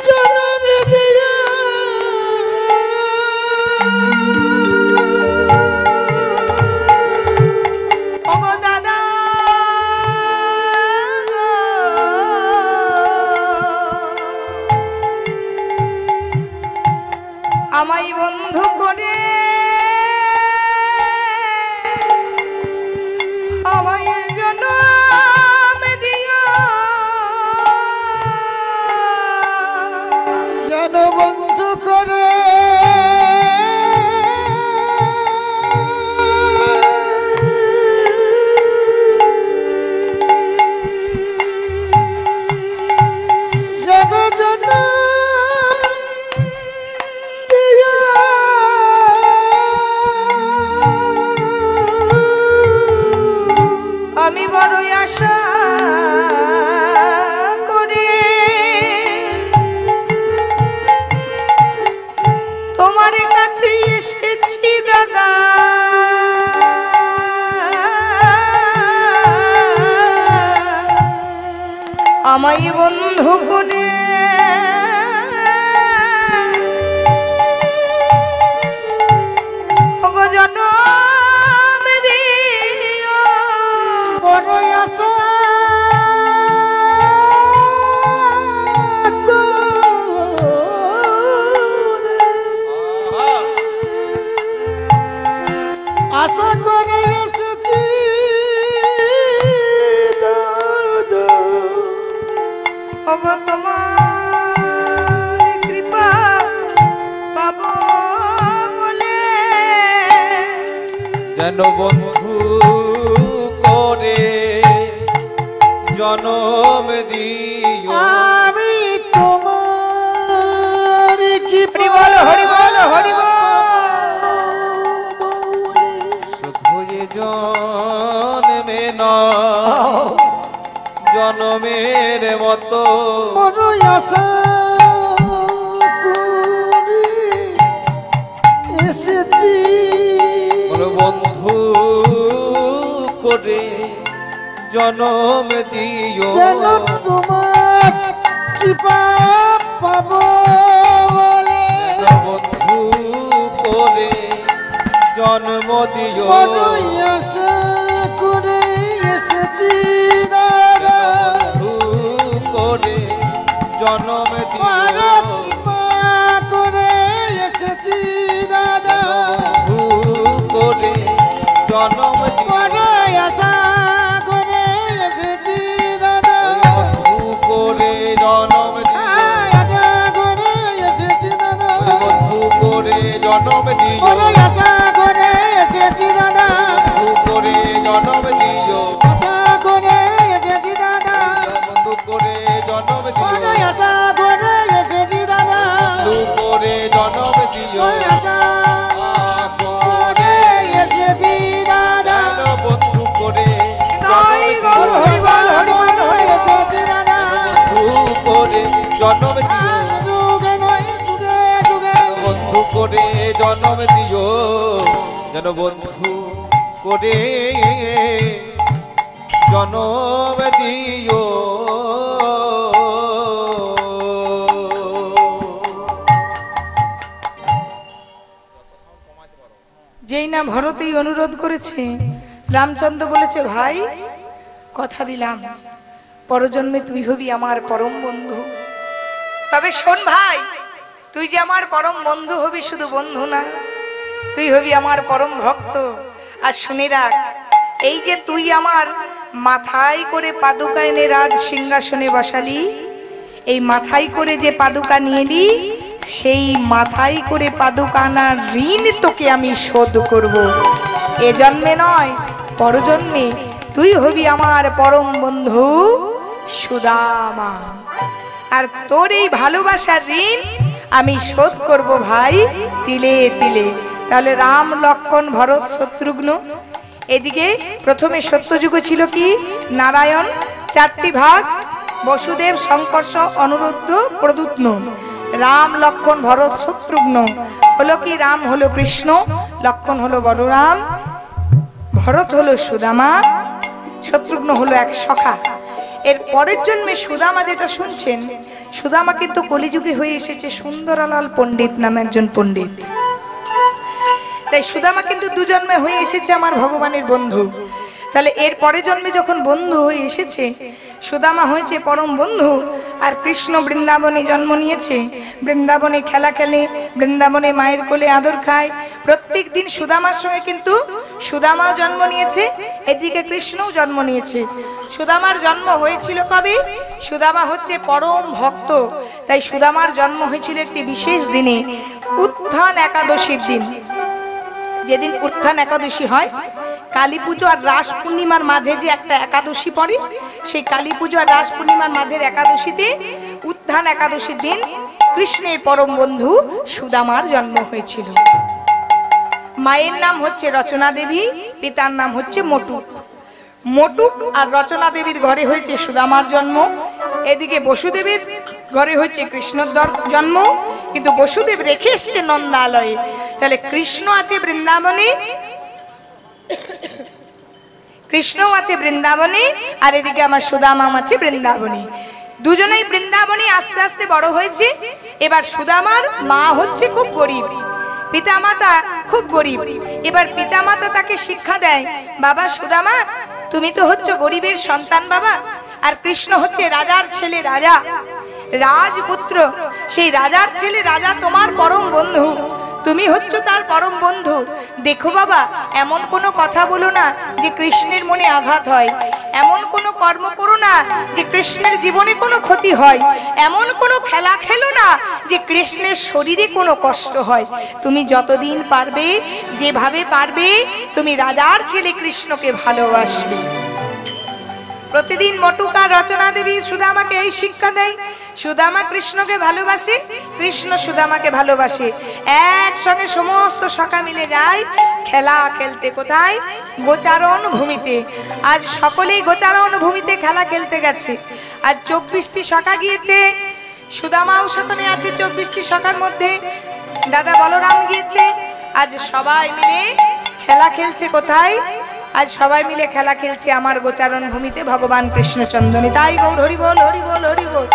জনম দিয়া ওগো দাদা আমায় বন্ধু করে আমায় জনম দিও, যেন বন্ধু করে যেন জন্য দিয়া আমি বড়ই আশা করে তোমার কাছে এসেছি দাদা, আমায় বন্ধু করে আশা করে এসেছি দাদা। ওগো তোমার কৃপা পাবো বলে যেন বন্ধু করে জনম দিও। আমি তোমার কি হরি বল হরি বল হরি বল। শুধু এ জন্মে নয় জনমের মতো বড় আশা করে এসেছি কোনো বন্ধু করে জনম দিও। যেন তোমার কৃপা পাবো বলে বন্ধু করে জন্ম দিও। বড় আশা করে এসেছি দাদা। বন্ধু করে জন্ম বড় দিও। কৃপা করে এসেছি দাদা। বন্ধু করে জন্ম বড় দিও। আশা করে এসেছি দাদা। বন্ধু করে জন্ম দিও। আশা করে এসেছি দাদা। বন্ধু করে জন্ম দিও। বড় আশা করে এসেছি দাদা। বন্ধু করে জন্ম দিও। আশা করে এসেছি দাদা। বন্ধু করে জন্ম বড় দিও। আশা করে এসেছি দাদা। বন্ধু করে জন্ম দিও। বড় আশা করে এসেছি দাদা। যেন বন্ধু করে তাই গো বড় হরি বল হরি বল হরি বল। এসেছি দাদা। বন্ধু করে জন্ম দিও। যুগে নয় যুগে যুগে বন্ধু করে জন্ম দিও। যেন বন্ধু করে জন্ম দিও। যেই না ভরতেই অনুরোধ করেছে, রামচন্দ্র বলেছে ভাই কথা দিলাম পরজন্মে তুই হবি আমার পরম বন্ধু। তবে শোন ভাই, তুই যে আমার পরম বন্ধু হবি, শুধু বন্ধু না, তুই হবি আমার পরম ভক্ত। আর শুনে রাখ, এই যে তুই আমার মাথায় করে পাদুকা এনে রাজ সিংহাসনে বসালি, এই মাথায় করে যে পাদুকা নিয়ে এলি, সেই মাথায় করে পাদুকা আনার ঋণ তোকে আমি শোধ করব। এ জন্মে নয়, পরজন্মে তুই হবি আমার পরম বন্ধু সুদামা। আর তোর এই ভালোবাসার ঋণ আমি শোধ করব ভাই তিলে তিলে। তাহলে রাম লক্ষ্মণ ভরত শত্রুঘ্ন, এদিকে প্রথমে সত্যযুগ ছিল কি নারায়ণ, চারটি ভাগ বসুদেব, সংকর্ষ, অনুরুদ্ধ, প্রদ্যুম্ন। রাম লক্ষ্মণ ভরত শত্রুঘ্ন হলো কি, রাম হলো কৃষ্ণ, লক্ষ্মণ হলো বলরাম, ভরত হলো সুদামা, শত্রুঘ্ন হলো এক সখা। এর পরের জন্মে সুদামা যেটা শুনছেন, সুদামা কিন্তু কলিযুগে হয়ে এসেছে সুন্দরলাল পণ্ডিত নামে একজন পণ্ডিত। তাই সুদামা কিন্তু দু জন্মে হয়ে এসেছে আমার ভগবানের বন্ধু। তাহলে এর পরে জন্মে যখন বন্ধু হয়ে এসেছে, সুদামা হয়েছে পরম বন্ধু। আর কৃষ্ণ বৃন্দাবনে জন্ম নিয়েছে, বৃন্দাবনে খেলা খেলে, বৃন্দাবনে মায়ের কোলে আদর খায়। প্রত্যেক দিন সুদামার সঙ্গে কিন্তু সুদামাও জন্ম নিয়েছে, এদিকে কৃষ্ণও জন্ম নিয়েছে। সুদামার জন্ম হয়েছিল কবে? সুদামা হচ্ছে পরম ভক্ত, তাই সুদামার জন্ম হয়েছিল একটি বিশেষ দিনে, উত্থান একাদশীর দিন। যেদিন উত্থান একাদশী হয়, কালী পুজো আর রাস পূর্ণিমার মাঝে যে একটা একাদশী পড়ে, সেই কালী পুজো আর রাস পূর্ণিমার মাঝের একাদশীতে উত্থান একাদশীর দিন কৃষ্ণের পরম বন্ধু সুদামার জন্ম হয়েছিল। মায়ের নাম হচ্ছে রচনা দেবী, পিতার নাম হচ্ছে মটুক। মটুক আর রচনা দেবীর ঘরে হয়েছে সুদামার জন্ম, এদিকে বসুদেবের ঘরে হয়েছে কৃষ্ণর জন্ম, কিন্তু বসুদেব রেখে এসছে নন্দালয়ে। তাহলে কৃষ্ণ আছে বৃন্দাবনে, কৃষ্ণও আছে বৃন্দাবনে, আর এদিকে আমার সুদামা আছে বৃন্দাবনে। দুজনেই বৃন্দাবনে আস্তে আস্তে বড় হয়েছে। এবার সুদামার মা হচ্ছে খুব গরিব, পিতামাতা খুব গরিব। এবার পিতামাতা তাকে শিক্ষা দেয়, বাবা সুদামা তুমি তো হচ্ছে গরিবের সন্তান বাবা, আর কৃষ্ণ হচ্ছে রাজার ছেলে, রাজা রাজপুত্র, সেই রাজার ছেলে রাজা তোমার পরম বন্ধু, তুমি হচ্ছ তার পরম বন্ধু। দেখো বাবা, এমন কোনো কথা বলো না যে কৃষ্ণের মনে আঘাত হয়, এমন কোনো কর্ম করো না যে কৃষ্ণের জীবনে কোনো ক্ষতি হয়, এমন কোনো খেলা খেলো না যে কৃষ্ণের শরীরে কোনো কষ্ট হয়। তুমি যতদিন পারবে, যেভাবে পারবে, তুমি রাজার ছেলে কৃষ্ণকে ভালোবাসবে। প্রতিদিন মটুকা রচনা দেবী সুদামাকে এই শিক্ষা দেয়, সুদামা কৃষ্ণকে ভালোবাসে, কৃষ্ণ সুদামাকে ভালোবাসে। একসঙ্গে সমস্ত সখা মিলে যায় খেলা খেলতে। কোথায়? গোচারণ ভূমিতে। আজ সকলেই গোচারণ ভূমিতে খেলা খেলতে গেছে। আজ 24টি সখা গিয়েছে, সুদামাও সাথে আছে 24টি সখার মধ্যে। দাদা বলরাম গিয়েছে। আজ সবাই মিলে খেলা খেলছে। কোথায়? আজ সবাই মিলে খেলা খেলছে আমার গোচারণ ভূমিতে ভগবান কৃষ্ণচন্দ্রনী। তাই গৌর হরি বল, হরি বল, হরি বল।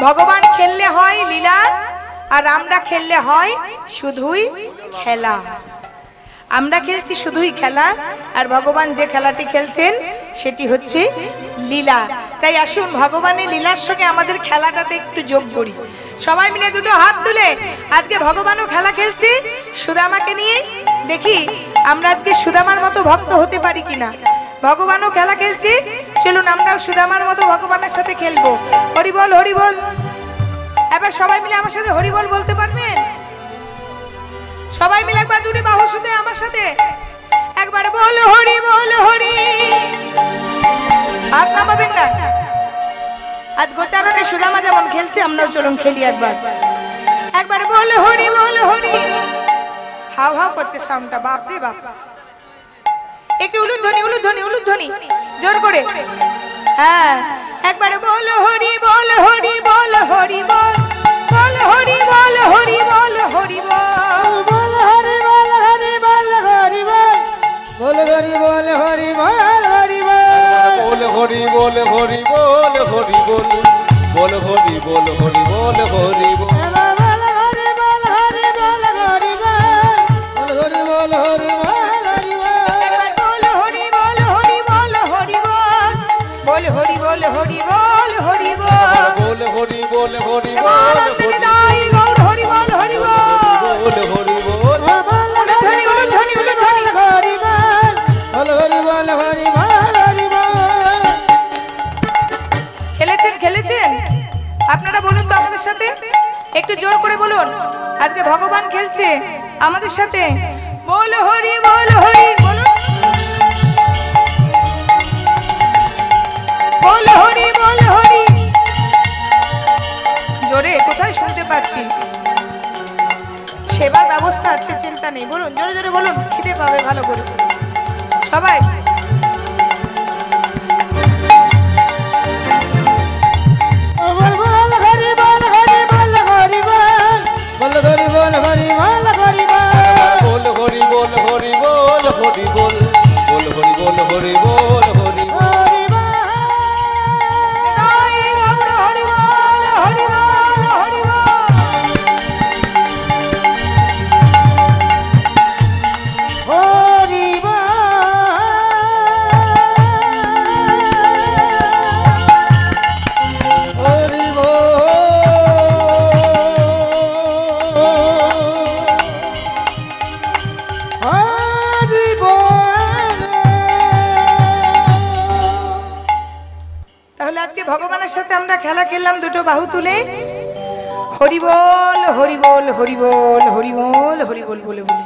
ভগবান খেললে হয় লীলা, আর আমরা খেললে হয় শুধুই খেলা। আমরা খেলছি শুধুই খেলা, আর ভগবান যে খেলাটি খেলছেন সেটি হচ্ছে লীলা। তাই আসুন ভগবানের লীলার সঙ্গে আমাদের খেলাটাতে একটু যোগ করি। সবাই মিলে দুটো হাত তুলে আজকে ভগবানও খেলা খেলছে সুদামাকে নিয়ে। দেখি আমরা আজকে সুদামার মতো ভক্ত হতে পারি কিনা। ভগবানও খেলা খেলছে, চলুন আমরাও সুদামার মতো ভগবানের সাথে খেলবো। হরি বল, হরি বল। এবার সবাই মিলে আমার সাথে হরি বল বলতে পারবেন? সবাই মিলে একবার দুটি বাহু শুধু আমার সাথে একবার বল হরি বল, হরি। হাত নামাবেন না। আজ গোচারণে সুদামা যেমন খেলছে আমরাও চলুন খেলি একবার। একবার বল হরি বল, হরি। হাও হাও করছে সাউন্ডটা, বাপ রে বাপ। একটু উলুধ্বনি, উলুধ্বনি, উলুধ্বনি জোর করে। হ্যাঁ, একবার বল হরি বল, হরি বল, হরি বল। বল হরি বল, হরি বল, হরি বল। বল হরি বল, হরি বল, হরি বল। বল হরি বল, হরি বল, হরি বল। বল হরি বল, হরি বল, হরি বল। বল হরি বল, হরি বল, হরি বল। বল হরি বল, হরি বল, হরি বল। বল হরি বল, হরি বল, হরি বল। বল হরি বল, হরি বল, হরি বল। বল হরি বল, হরি বল, হরি বল। বল হরি বল, হরি বল, এবার হরি আপনাকে দাই গৌর হরি বল, হরি বল। বল হরি বল। উলুধ্বনি, উলুধ্বনি, উলুধ্বনি। হরি বল। বল হরি বল, হরি বল, হরি বল। খেলেছেন, খেলেছেন? আপনারা বলুন তো আমাদের সাথে, একটু জোর করে বলুন। আজকে ভগবান খেলছে আমাদের সাথে। বল হরি বল, হরি বলুন। বল হরি বল, হরি। জোরে কোথায় শুনতে পাচ্ছি? সেবার ব্যবস্থা আছে, চিন্তা নেই। বলুন জোরে জোরে বলুন, খিদে পাবে ভালো করে সবাই। বল বল হরি বল, হরি বল, হরি বল। বল হরি বল, হরি বল, হরি বল। বল হরি বল, হরি বল, হরি বল। বল হরি বল, হরি বল, হরি বল। হরি বল। জয় গৌর হরি বল, হরি বল, হরি বল। হরি বল। হরি বল। হরি বল। তাহলে আজকে ভগবানের সাথে আমরা খেলা খেললাম দুটো বাহু তুলে। হরি বল, হরি বল, হরি বল, হরি বল, হরি বল বলে বলে।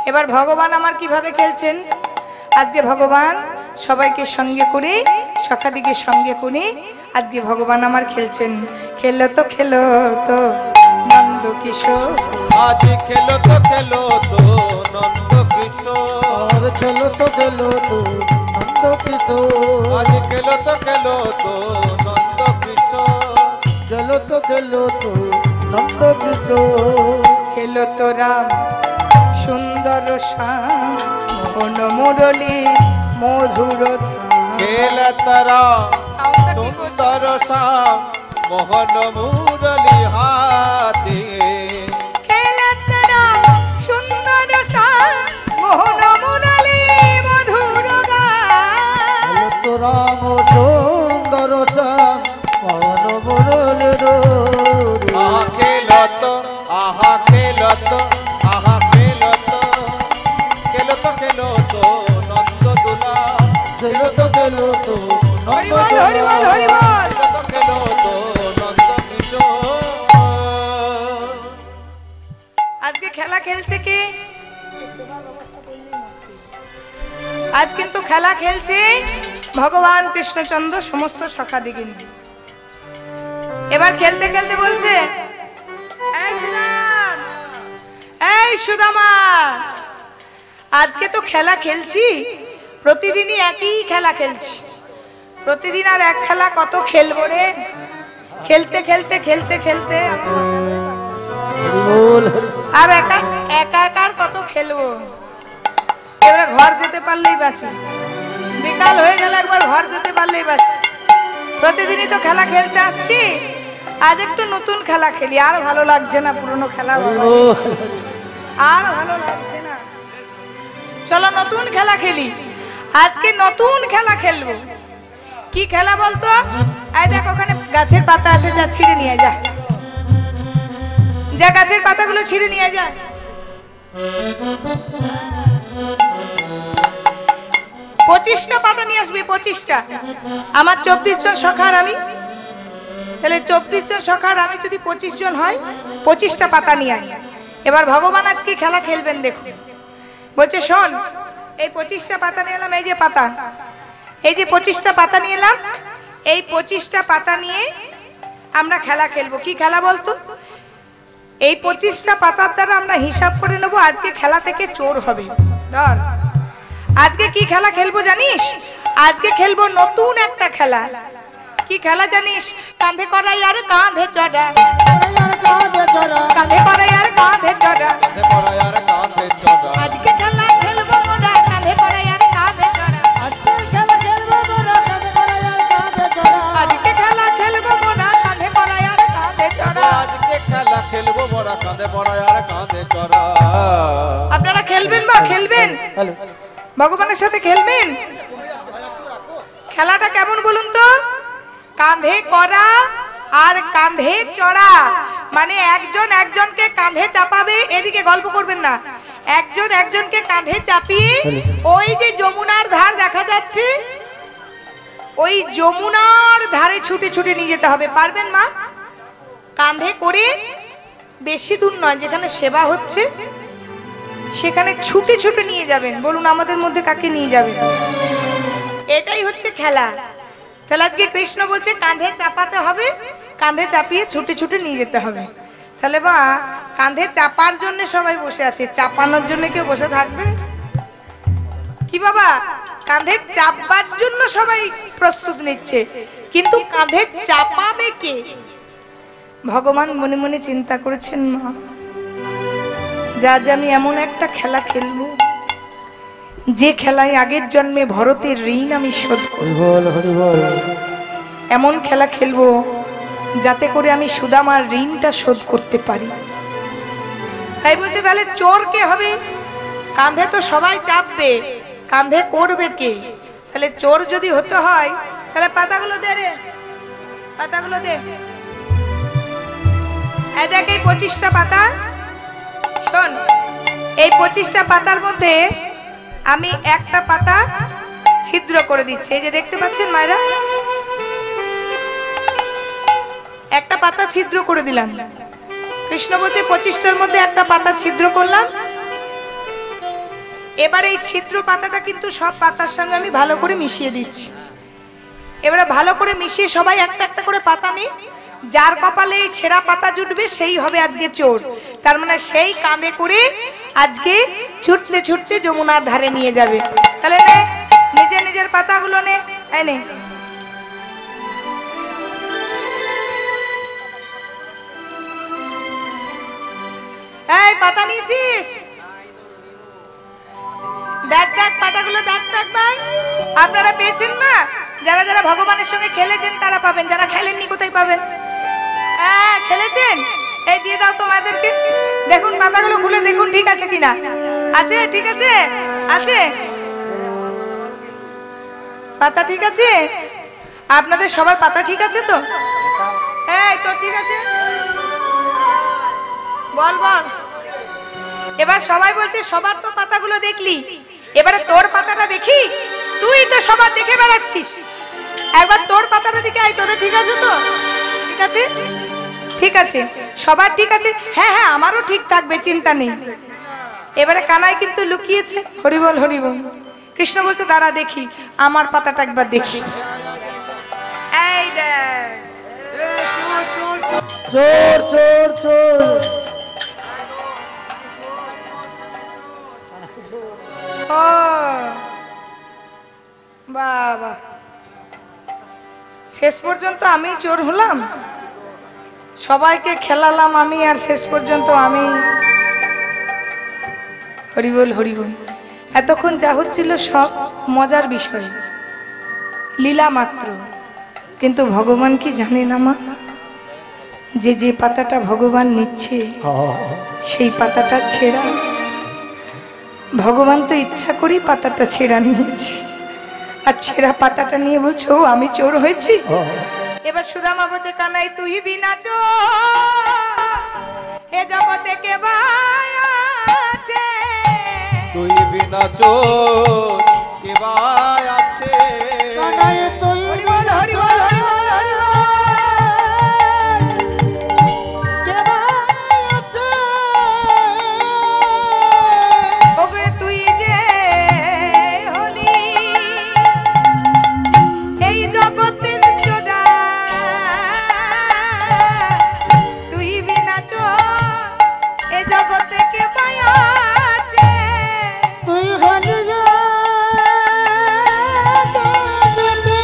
এবার ভগবান আমার কিভাবে খেলছেন? আজকে ভগবান সবাইকে সঙ্গে করে, সখাদিকে সঙ্গে করে আজকে ভগবান আমার খেলছেন। খেলো তো খেলো তো নন্দ কিশোর। আজ খেলো তো খেলো তো নন্দ কিশোর। আর খেলো তো খেলো তো নন্দ কিশোর। আজ খেলো তো খেলো তো নন্দ কিশোর। খেলো তো খেলো তো নন্দ কিশোর। খেলো তো রাম সুন্দর শ্যাম মোহন মুরলী মধুর খেলে তারা সুন্দর শ্যাম মোহন মুরলী হাতে। খেলে তারা সুন্দর শ্যাম মোহন মুরলী মধুর গান। খেলো তো রাম সুন্দর শ্যাম পবন মুরলী দোল। আহা খেলো তো, আহা খেলো তো নন্দ দোলা খেলো তো হরি বল হরি বল হরি বল। খেলো তো নন্দ কিশোর। আজকে খেলা খেলছে কি? আজ কিন্তু খেলা খেলছে ভগবান কৃষ্ণচন্দ্র সমস্ত সখাদিকে নিয়ে। এবার খেলতে খেলতে বলছে, এই শ্রীরাম, এই সুদামা, আজকে তো খেলা খেলছি, প্রতিদিনই একই খেলা খেলছি, প্রতিদিন আর এক খেলা কত খেলবো রে। খেলতে খেলতে খেলতে খেলতে আর একা একা একার কত খেলবো। এবারে ঘর যেতে পারলেই বাঁচি, বিকাল হয়ে গেলে একবার ঘর যেতে পারলেই বাঁচি। প্রতিদিনই তো খেলা খেলতে আসছি, আজ একটু নতুন খেলা খেলি। আর ভালো লাগছে না পুরনো খেলা, আর ভালো লাগছে না। চলো নতুন খেলা খেলি। আজকে নতুন খেলা খেলবো। কি খেলা বলতো? এই দেখ ওখানে গাছের পাতা আছে, যা ছিঁড়ে নিয়ে যা, যা গাছের পাতাগুলো ছিঁড়ে নিয়ে যা। 25টা পাতা নিয়ে আসবি, 25টা। আমার 24 জন সখার আমি, তাহলে 24 জন সখার আমি যদি 25 জন হয়, 25টা পাতা নিয়ে আই। এবার ভগবান আজকে খেলা খেলবেন দেখো। বলছে শোন, এই 25টা পাতা নিয়ে এলাম, এই যে পাতা, এই যে 25টা পাতা নিয়ে এলাম, এই 25টা পাতা নিয়ে আমরা খেলা খেলবো। কি খেলা বলতো? এই 25টা পাতার দ্বারা আমরা হিসাব করে নেবো আজকে খেলা থেকে চোর হবে। ধর, আজকে কি খেলা খেলবো জানিস? আজকে খেলবো নতুন একটা খেলা। কি খেলা জানিস? কাঁধে করাই আর কাঁধে চড়া, কাঁধে করাই আর কাঁধে চড়া, আজকে খেলা খেলবো মোরা কাঁধে করাই আর কাঁধে চড়া, আজকে খেলা খেলবো মোরা কাঁধে করাই আর কাঁধে চড়া, আজকে খেলা খেলবো মোরা কাঁধে করাই আর কাঁধে চড়া, আজকে খেলা খেলবো মোরা কাঁধে পড়ায় আর কাঁধে চড়া। আপনারা খেলবেন বা খেলবেন? ভগবানের সাথে খেলবেন? খেলাটা কেমন বলুন তো? কাঁধে করা আর কাঁধে চড়া, মানে একজন একজনকে কাঁধে চাপাবে। এদিকে গল্প করবেন না, একজন একজনকে কাঁধে চাপিয়ে ওই যে যমুনার ধার দেখা যাচ্ছে, ওই যমুনার ধারে ছুটে ছুটে নিয়ে যেতে হবে। পারবেন মা? কাঁধে করে বেশি দূর নয়, যেখানে সেবা হচ্ছে সেখানে ছুটে ছুটে নিয়ে যাবেন। বলুন আমাদের মধ্যে কাকে নিয়ে যাবেন? এটাই হচ্ছে খেলা। তাহলে আজকে কৃষ্ণ বলছে কাঁধে চাপাতে হবে, কাঁধে চাপিয়ে ছুটে ছুটে নিয়ে যেতে হবে। তাহলে বা কাঁধে চাপার জন্য সবাই বসে আছে, চাপানোর জন্য কেউ বসে থাকবে কি বাবা? কাঁধে চাপবার জন্য সবাই প্রস্তুত নিচ্ছে, কিন্তু কাঁধে চাপাবে কে? ভগবান মনে মনে চিন্তা করেছেন, মা যা আজ আমি এমন একটা খেলা খেলবো, যে খেলায় আগের জন্মে ভরতের ঋণ আমি শোধ করব। এমন খেলা খেলবো যাতে করে আমি সুদামার ঋণটা শোধ করতে পারি। তাই বলছে তাহলে চোর কে হবে? কাঁধে তো সবাই চাপবে, কাঁধে করবে কে? তাহলে চোর যদি হতে হয় তাহলে পাতাগুলো দে রে, পাতাগুলো দে। এই দেখ এই 25টা পাতা, শোন এই 25টা পাতার মধ্যে আমি একটা পাতা ছিদ্র করে দিচ্ছি। এই যে দেখতে পাচ্ছেন মায়েরা, একটা পাতা ছিদ্র করে দিলাম। কৃষ্ণ বলছে 25টার মধ্যে একটা পাতা ছিদ্র করলাম। এবার এই ছিদ্র পাতাটা কিন্তু সব পাতার সঙ্গে আমি ভালো করে মিশিয়ে দিচ্ছি। এবারে ভালো করে মিশিয়ে সবাই একটা একটা করে পাতা নিই। যার কপালে এই ছেঁড়া পাতা জুটবে সেই হবে আজকে চোর। তার মানে সেই কাঁধে করে আজকে ছুটতে ছুটতে যমুনার ধারে নিয়ে যাবে। তাহলে নে নিজের নিজের পাতাগুলো নে, এই নে। এই পাতা নিয়েছিস? দেখ দেখ পাতাগুলো দেখ একবার। আপনারা পেয়েছেন না? যারা যারা ভগবানের সঙ্গে খেলেছেন তারা পাবেন, যারা খেলেননি কোথায় পাবেন? হ্যাঁ খেলেছেন, এই দিয়ে দাও তোমাদেরকে। দেখুন পাতাগুলো খুলে দেখুন ঠিক আছে কিনা। আছে? ঠিক আছে, আছে পাতা ঠিক আছে? আপনাদের সবার পাতা ঠিক আছে তো? এই তো ঠিক আছে, বল বল। এবার সবাই বলছে সবার তো পাতাগুলো দেখলি, এবারে তোর পাতাটা দেখি। তুই তো সবার দেখে বেড়াচ্ছিস, একবার তোর পাতাটা দেখে আয়। তোদের ঠিক আছে তো? ঠিক আছে, ঠিক আছে, সবার ঠিক আছে। হ্যাঁ হ্যাঁ, আমারও ঠিক থাকবে, চিন্তা নেই। এবারে কানাই কিন্তু লুকিয়েছে। হরিবল হরিবল। কৃষ্ণ বলছে দাঁড়া দেখি, আমার পাতাটা একবার দেখি। এই দেখ, চোর চোর চোর। ও বাবা, শেষ পর্যন্ত আমি চোর হলাম, সবাইকে খেলালাম আমি, আর শেষ পর্যন্ত আমি। হরিবল হরিবল। এতক্ষণ যা হচ্ছিল সব মজার বিষয়, লীলা মাত্র। কিন্তু ভগবান কি জানে না মা, যে যে পাতাটা ভগবান নিচ্ছে সেই পাতাটা ছেঁড়া। ভগবান তো ইচ্ছা করি পাতাটা ছেঁড়া নিয়েছে, আর ছেঁড়া পাতাটা নিয়ে বলছো আমি চোর হয়েছি। এবার সুদামা বলছে কানাই তুই বিনা চোর এ জগতে কে ভাই আছে, তুই বিনা চোর কে ভাই আছে। কানাই তুই হরিবল হরিবল হরিবল হরিবল। কে ভাই আছে? ওগরে তুই যে হলি এই জগতের চোরা, তুই বিনা চোর এ জগতে কে ভাই আছে। তুই খালি যা জগতে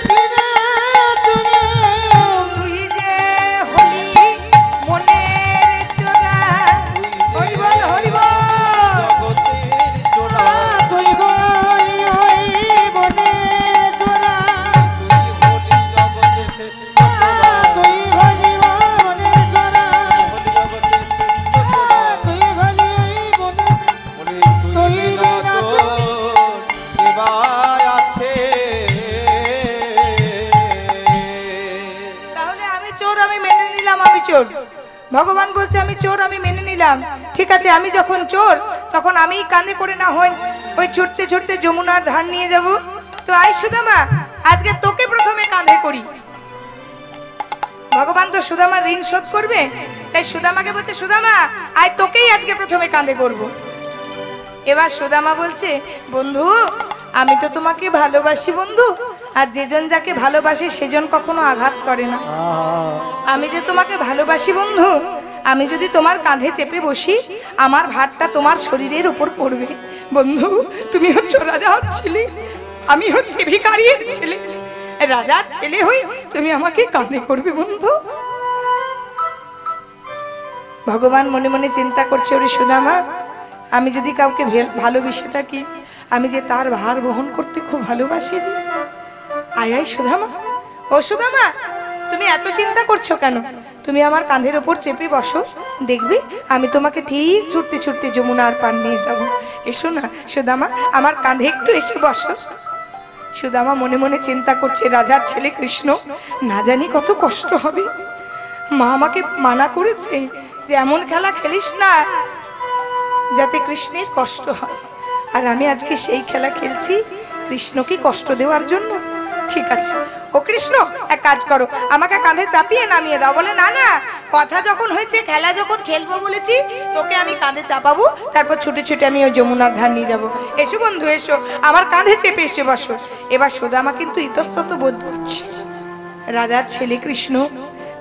ফিরে চলে। তুই যে হলি মনের চোরা। হরিবল হরিবল। জগতের চোরা, তুই গলি ওই বনে চোরা। তুই হলি জগতের শ্রেষ্ঠ চোরা, তুই গলি বনে চোরা। হলি জগতের শ্রেষ্ঠ চোরা। তুই গলি ওই বনে। বলে তুই বিনা চোর কে ভাই আছে। তাহলে আমি চোর, আমি মেনে নিলাম আমি চোর। ভগবান বলছে আমি চোর, আমি মেনে নিলাম। ঠিক আছে, আমি যখন চোর তখন আমিই কাঁধে করে না হয় ওই ছুটতে ছুটতে যমুনার ধার নিয়ে যাব। তো আই সুদামা, আজকে তোকে প্রথমে কাঁধে করি। ভগবান তো সুদামার ঋণ শোধ করবে, তাই সুদামাকে বলছে সুদামা আয় তোকেই আজকে প্রথমে কাঁধে করব। এবার সুদামা বলছে বন্ধু আমি তো তোমাকে ভালোবাসি বন্ধু, আর যেজন যাকে ভালোবাসে সেজন কখনো আঘাত করে না। আমি যে তোমাকে ভালোবাসি বন্ধু, আমি যদি তোমার কাঁধে চেপে বসি আমার ভারটা তোমার শরীরের উপর পড়বে। বন্ধু তুমি হচ্ছ রাজার ছেলে, আমি হচ্ছি ভিখারির ছেলে, রাজার ছেলে হই তুমি আমাকে কাঁধে করবে বন্ধু। ভগবান মনে মনে চিন্তা করছে ওরে সুদামা, আমি যদি কাউকে ভালোবেসে থাকি আমি যে তার ভার বহন করতে খুব ভালোবাসি। আয় আয় সুদামা, ও সুদামা তুমি এত চিন্তা করছো কেন? তুমি আমার কাঁধের ওপর চেপে বসো, দেখবে আমি তোমাকে ঠিক ছুটতে ছুটতে যমুনার পার নিয়ে যাব। এসো না সুদামা, আমার কাঁধে একটু এসে বসো। সুদামা মনে মনে চিন্তা করছে রাজার ছেলে কৃষ্ণ, না জানি কত কষ্ট হবে। মা আমাকে মানা করেছে যে এমন খেলা খেলিস না যাতে কৃষ্ণের কষ্ট হয়, আর আমি আজকে সেই খেলা খেলছি কৃষ্ণকে কষ্ট দেওয়ার জন্য। ঠিক আছে ও কৃষ্ণ এক কাজ করো, আমাকে কাঁধে চাপিয়ে নামিয়ে দাও। বলে না না, কথা যখন হয়েছে খেলা যখন খেলবো বলেছি তোকে আমি কাঁধে চাপাবো, তারপর ছুটে ছুটে আমি ওই যমুনার ধার নিয়ে যাবো। এসো বন্ধু এসো, আমার কাঁধে চেপে এসে বসো। এবার সুদামা কিন্তু ইতস্তত বোধ করছে, রাজার ছেলে কৃষ্ণ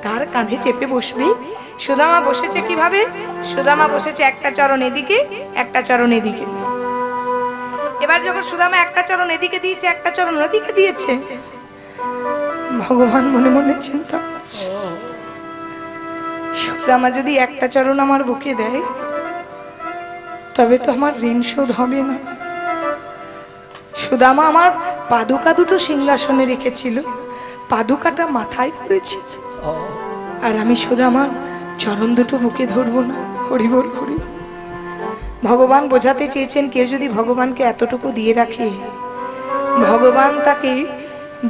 তার কাঁধে চেপে বসবে। সুদামা বসেছে কিভাবে? সুদামা বসেছে একটা চরণ এদিকে একটা চরণ এদিকে। এবার যখন সুদামা একটা চরণ এদিকে দিয়েছে একটা চরণ ওদিকে দিয়েছে, ভগবান মনে মনে চিন্তা করছে সুদামা যদি একটা চরণ আমার বুকে দেয় তবে তো আমার ঋণ শোধ হবে না। সুদামা আমার পাদুকা দুটো সিংহাসনে রেখেছিল, পাদুকাটা মাথায় পড়েছে, আর আমি সুদামা চরণ দুটো বুকে ধরবো না। হরি বল হরি। ভগবান বোঝাতে চেয়েছেন কেউ যদি ভগবানকে এতটুকু দিয়ে রাখে ভগবান তাকে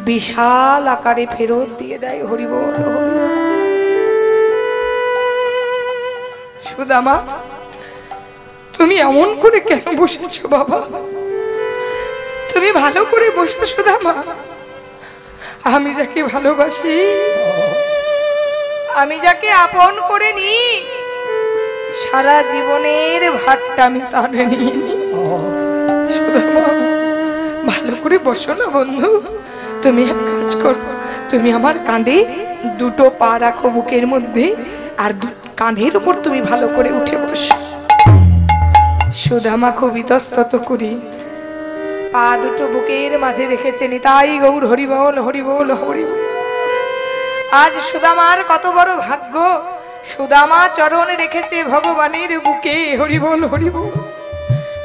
বিশাল আকারে ফেরত দিয়ে দেয়। হরি বল হরি। সুদামা, তুমি এমন করে কেন বসেছো বাবা? তুমি ভালো করে বসো সুদামা। আমি যাকে ভালোবাসি, আমি যাকে আপন করে নি, সারা জীবনের ভারটা আমি তারে নিয়ে নি। সুদামা, ভালো করে বসো না বন্ধু। তুমি এক কাজ করো, তুমি আমার কাঁধে দুটো পা রাখো বুকের মধ্যে, আর কাঁধের উপর তুমি ভালো করে উঠে বসো। সুদামা খুব ইতস্তত করি পা দুটো বুকের মাঝে রেখেছে। নিতাই গৌর হরি বল, হরি বল, হরি বল। আজ সুদামার কত বড় ভাগ্য, সুদামা চরণ রেখেছে ভগবানের বুকে। হরি বল, হরি বল।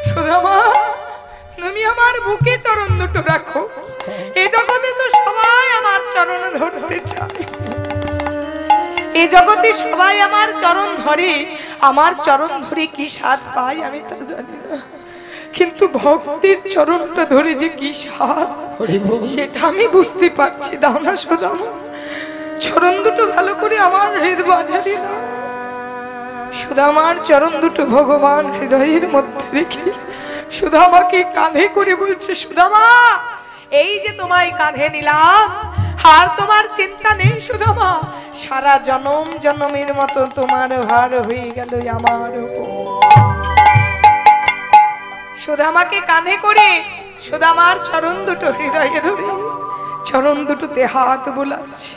সুদামা, তুমি আমার বুকে চরণ দুটো রাখো। এই জগতে তো সবাই আমার চরণ ধরতে চায়, এই জগতে সবাই আমার চরণ ধরে। আমার চরণ ধরে কি স্বাদ পাই আমি তা জানি না, কিন্তু ভক্তের চরণটা ধরে যে কি স্বাদ সেটা আমি বুঝতে পারছি। দাও না সুদামা, চরণ দুটো ভালো করে আমার হৃদয় বাজারে দাও। সুদামার চরণ দুটো ভগবান হৃদয়ের মধ্যে রেখে সুদামাকে কাঁধে করে বলছে, সুদামা, এই যে তোমায় কাঁধে নিলাম, আর তোমার চিন্তা নেই সুদামা, সারা জনম জনমের মতো তোমার ভার হয়ে গেল আমার উপর। সুদামাকে কাঁধে করে সুদামার চরণ দুটো হৃদয়ে ধরে চরণ দুটোতে হাত বোলাচ্ছে।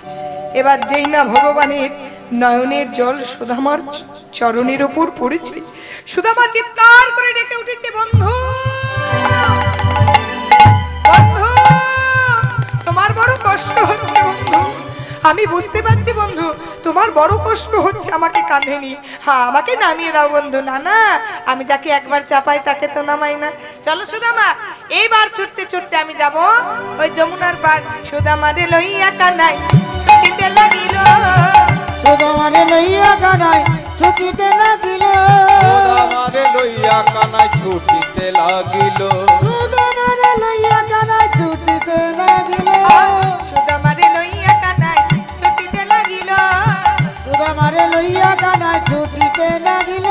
এবার যেই না ভগবানের নয়নের জল সুদামার চরণের উপর পড়েছে, সুদামা চিৎকার করে ডেকে উঠেছে, বন্ধু, বন্ধু, তোমার বড় কষ্ট হচ্ছে বন্ধু। আমি বুঝতে পারছি বন্ধু, তোমার বড় কষ্ট হচ্ছে আমাকে কাঁধে নিয়ে। হ্যাঁ, আমাকে নামিয়ে দাও বন্ধু। না না, আমি যাকে একবার চাপাই তাকে তো নামাই না। চলো সুদামা, এইবার ছুটতে ছুটতে আমি যাব ওই যমুনার পার। সুদামারে লইয়া কানাই ছুটিতে লাগিল, সুদামারে লইয়া কানাই ছুটিতে লাগিল, সুদামারে লইয়া কানাই ছুটিতে লাগিল, সুদামারে লইয়া কানাই ছুটিতে লাগিল, সুদামারে লইয়া কানাই ছুটিতে লাগিল, সুদামারে লইয়া কানাই ছুটিতে লাগিল,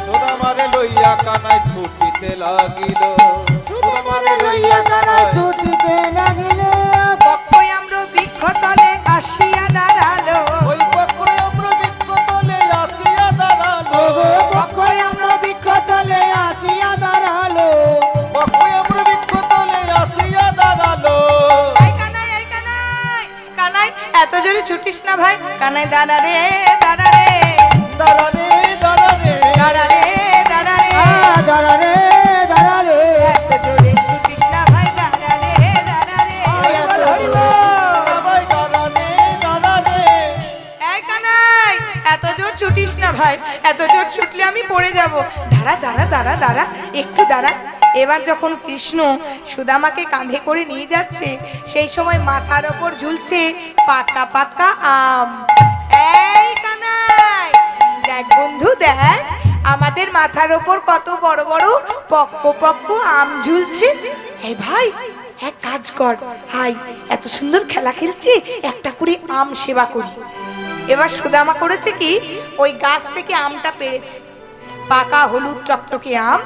সুদামারে লইয়া কানাই ছুটিতে লাগিল, সুদামারে লইয়া কানাই ছুটিতে লাগিল। বক্ষই আমরা বৃক্ষ তলে আসিয়া দাঁড়ালো, ওই বক্রে আমরা বৃক্ষ তলে আসিয়া দাঁড়ালো, বক্ষই আমরা বৃক্ষ তলে আসিয়া দাঁড়ালো, বক্রে আমরা বৃক্ষ তলে আসিয়া দাঁড়ালো। এই কানাই, এই কানাই, কানাই, এত জোরে ছুটিস না ভাই। কানাই, দাঁড়া রে, দাঁড়া রে, দাঁড়া রে, দাঁড়া রে, দাঁড়া রে, দাঁড়া রে, দাঁড়ারে দাঁড়ারে, এত জোরে ছুটিস না ভাই। দাঁড়া রে, দাঁড়া রে, বল হরি বল। সবাই দাঁড়া রে, দাঁড়া রে। এই কানাই, এত জোর ছুটিস না ভাই, এত জোর ছুটলে আমি পড়ে যাব। দাঁড়া, দাঁড়া, দাঁড়া, দাঁড়া, একটু দাঁড়া। এবার যখন কৃষ্ণ সুদামাকে কাঁধে করে নিয়ে যাচ্ছে, সেই সময় মাথার ওপর ঝুলছে পাকা পাকা আম। এই কানাই, দেখ বন্ধু, দেখ আমাদের মাথার ওপর কত বড় বড় পক্ক পক্ক আম ঝুলছে। এই ভাই, এক কাজ কর, হাই, এত সুন্দর খেলা খেলছে, একটা করে আম সেবা করি। এবার সুদামা করেছে কি, ওই গাছ থেকে আমটা পেড়েছে, পাকা হলুদ টকটকে আম।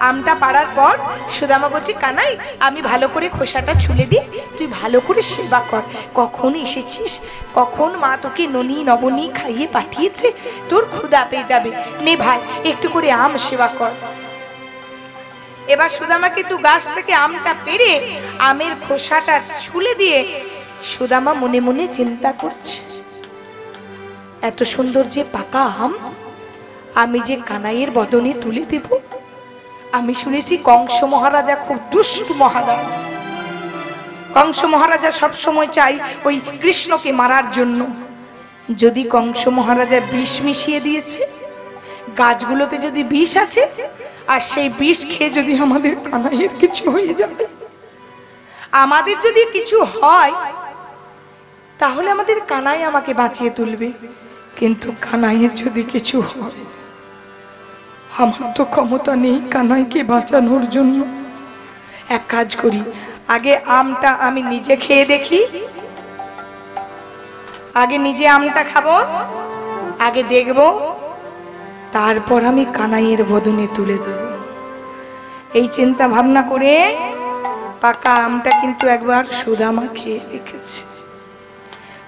আমটা পাড়ার পর সুদামা বলছে, কানাই, আমি ভালো করে খোসাটা ছুলে দিই, তুই ভালো করে সেবা কর। কখন এসেছিস, কখন মা তোকে ননি নবনী খাইয়ে পাঠিয়েছে, তোর ক্ষুধা পেয়ে যাবে। নে ভাই, একটু করে আম সেবা কর। এবার সুদামা কিন্তু গাছ থেকে আমটা পেড়ে আমের খোসাটা ছুলে দিয়ে সুদামা মনে মনে চিন্তা করছে, এত সুন্দর যে পাকা আম আমি যে কানাইয়ের বদনে তুলে দেব। আমি শুনেছি কংস মহারাজা খুব দুষ্ট মহারাজ। কংস মহারাজা সব সময় চাই ওই কৃষ্ণকে মারার জন্য। যদি কংস মহারাজা বিষ মিশিয়ে দিয়েছে, গাছগুলোতে যদি বিষ আছে, আর সেই বিষ খেয়ে যদি আমাদের কানাইয়ের কিছু হয়ে যাবে, আমাদের যদি কিছু হয়, তাহলে আমাদের কানাই আমাকে বাঁচিয়ে তুলবে। কিন্তু কানাইয়ের যদি কিছু হয়, আমার তো ক্ষমতা নেই কানাইকে বাঁচানোর জন্য। এক কাজ করি, আগে আমটা আমি নিজে খেয়ে দেখি, আগে নিজে আমটা খাবো, আগে দেখবো, তারপর আমি কানাইয়ের বদনে তুলে দেব। এই চিন্তা ভাবনা করে পাকা আমটা কিন্তু একবার সুদামা খেয়ে দেখেছি।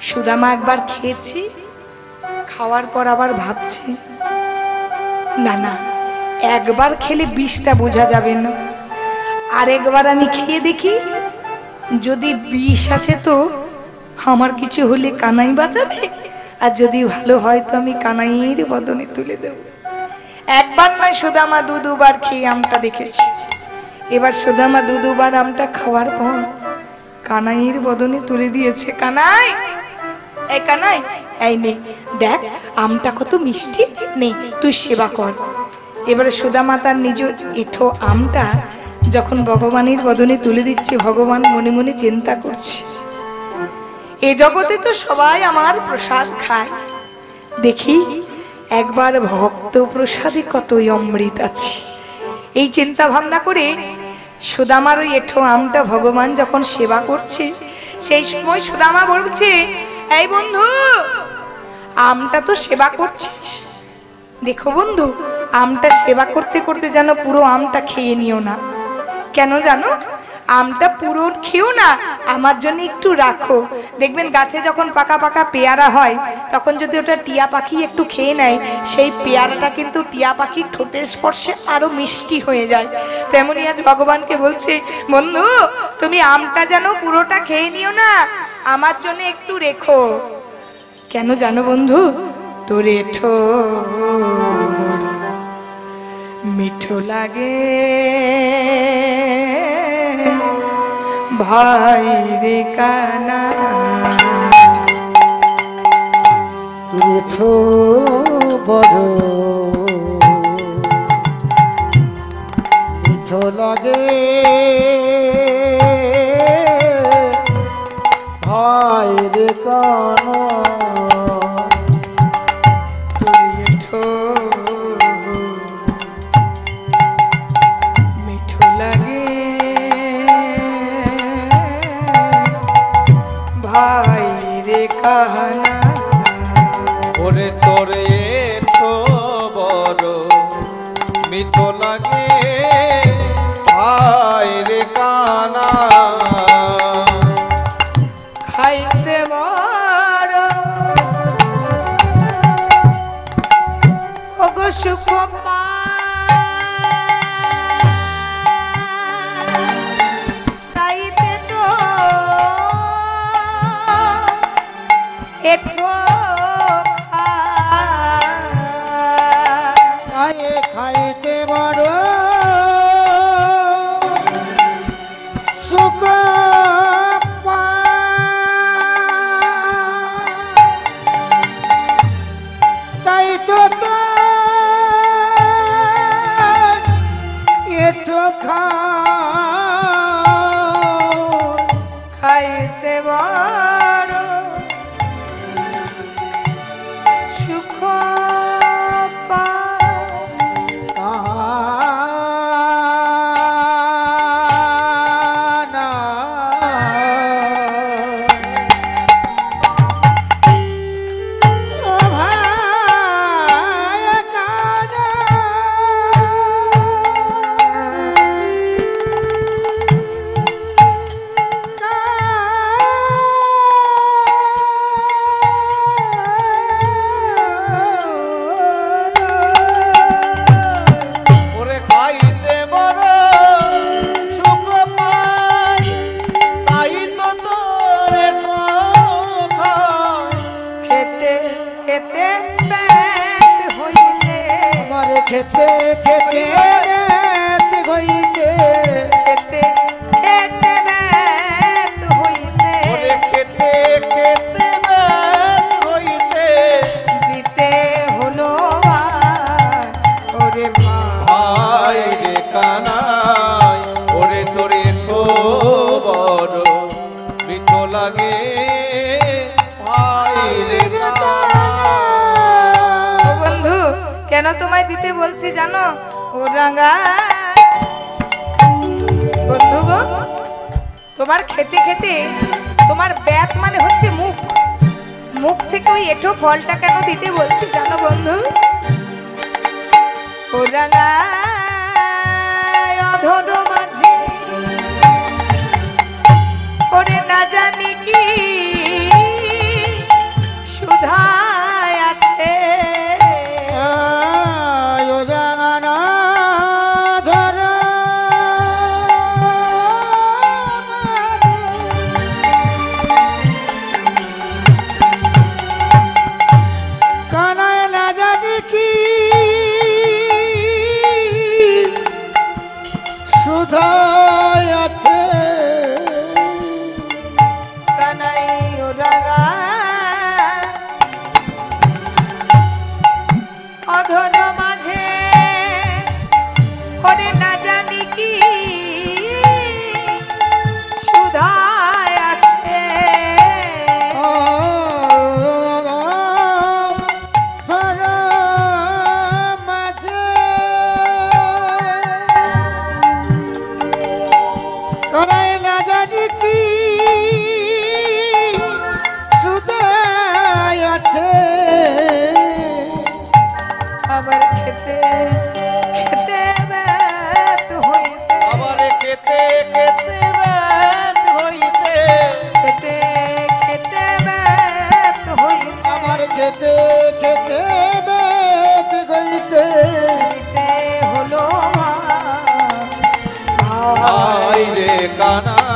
সুদামা একবার খেয়েছি, খাওয়ার পর আবার ভাবছি না না, একবার খেলে বিষটা বোঝা যাবে না, আরেকবার আমি খেয়ে দেখি, যদি বিষ আছে তো আমার কিছু হলে কানাই বাঁচাবে, আর যদি ভালো হয় তো আমি কানাইয়ের বদনে তুলে দেব। একবার নয়, সুদামা দুবার খেয়ে আমটা দেখেছি। এবার সুদামা দুবার আমটা খাওয়ার পর কানাইয়ের বদনে তুলে দিয়েছে। কানাই, এই কানাই, এই নে দেখ আমটা কত মিষ্টি, নে তুই সেবা কর। এবারে সুদামা তার নিজ এঁঠো আমটা যখন ভগবানের বদনে তুলে দিচ্ছে, ভগবান মনে মনে চিন্তা করছে, এ জগতে তো সবাই আমার প্রসাদ খায়, দেখি একবার ভক্ত প্রসাদে কতই অমৃত আছে। এই চিন্তা ভাবনা করে সুদামার ওই এঁঠো আমটা ভগবান যখন সেবা করছে, সেই সময় সুদামা বলছে, এই বন্ধু, আমটা তো সেবা করছিস, দেখো বন্ধু, আমটা সেবা করতে করতে যেন পুরো আমটা খেয়ে নিও না। কেন জানো? আমটা পুরো খেও না, আমার জন্য একটু রাখো। দেখবেন গাছে যখন পাকা পাকা পেয়ারা হয়, তখন যদি ওটা টিয়া পাখি একটু খেয়ে নেয়, সেই পেয়ারাটা কিন্তু টিয়া পাখির ঠোঁটের স্পর্শে আরো মিষ্টি হয়ে যায়। তেমনি আজ ভগবানকে বলছে, বন্ধু তুমি আমটা যেন পুরোটা খেয়ে নিও না, আমার জন্য একটু রেখো। কেন জানো বন্ধু? তোর এঠো মিঠো লাগে ভাই রে কানা, তুই এঠো বড় মিঠো লাগে ভাই রে কানা, তুই এঠো মিঠো লাগে ভাই রে কানা। ওরে তোরে এঠো বড় মিঠো লাগে ভাই রে কানা, খাইতে বড় ওগো সুখ খাইতে তো একটু খায়ে খাইতে বড় সুখ তাই তো এতো খাইতে বড় সুখ ওরে খাইতে বড় সুখ পাই, তাই তো তোরে খাই। খেতে খেতে পেট হইতে, আমারে খেতে খেতে হইতে খেতে খেতে পেট হইতে, ওরে খেতে খেতে ব্যাত হইতে দিতে হলো ভাই, ওরে ভাই ভাই রে কানাই, ওরে তোরে তো বড় মিঠো লাগে ভাই রে কানাই। ও বন্ধু, কেন তোমায় দিতে বলছি জানো? ও রাঙা বন্ধু গো, তোমার খেতে খেতে তোমার ব্যাত মানে হচ্ছে মুখ, মুখ থেকে ওই এঁঠো ফলটা কেন দিতে বলছি জানো বন্ধু? ও রাঙা অধর মাঝে ওরে না জানি কি সুধায় আছে অধর মাঝে ওরে না জানি কি সুধায় আছে আবার খেতে খেতে ব্যত হইতে আবার খেতে খেতে ব্যত হইতে খেতে খেতে ব্যত হইতে আমার খেতে খেতে বেত গইতে হলো আই রে কানা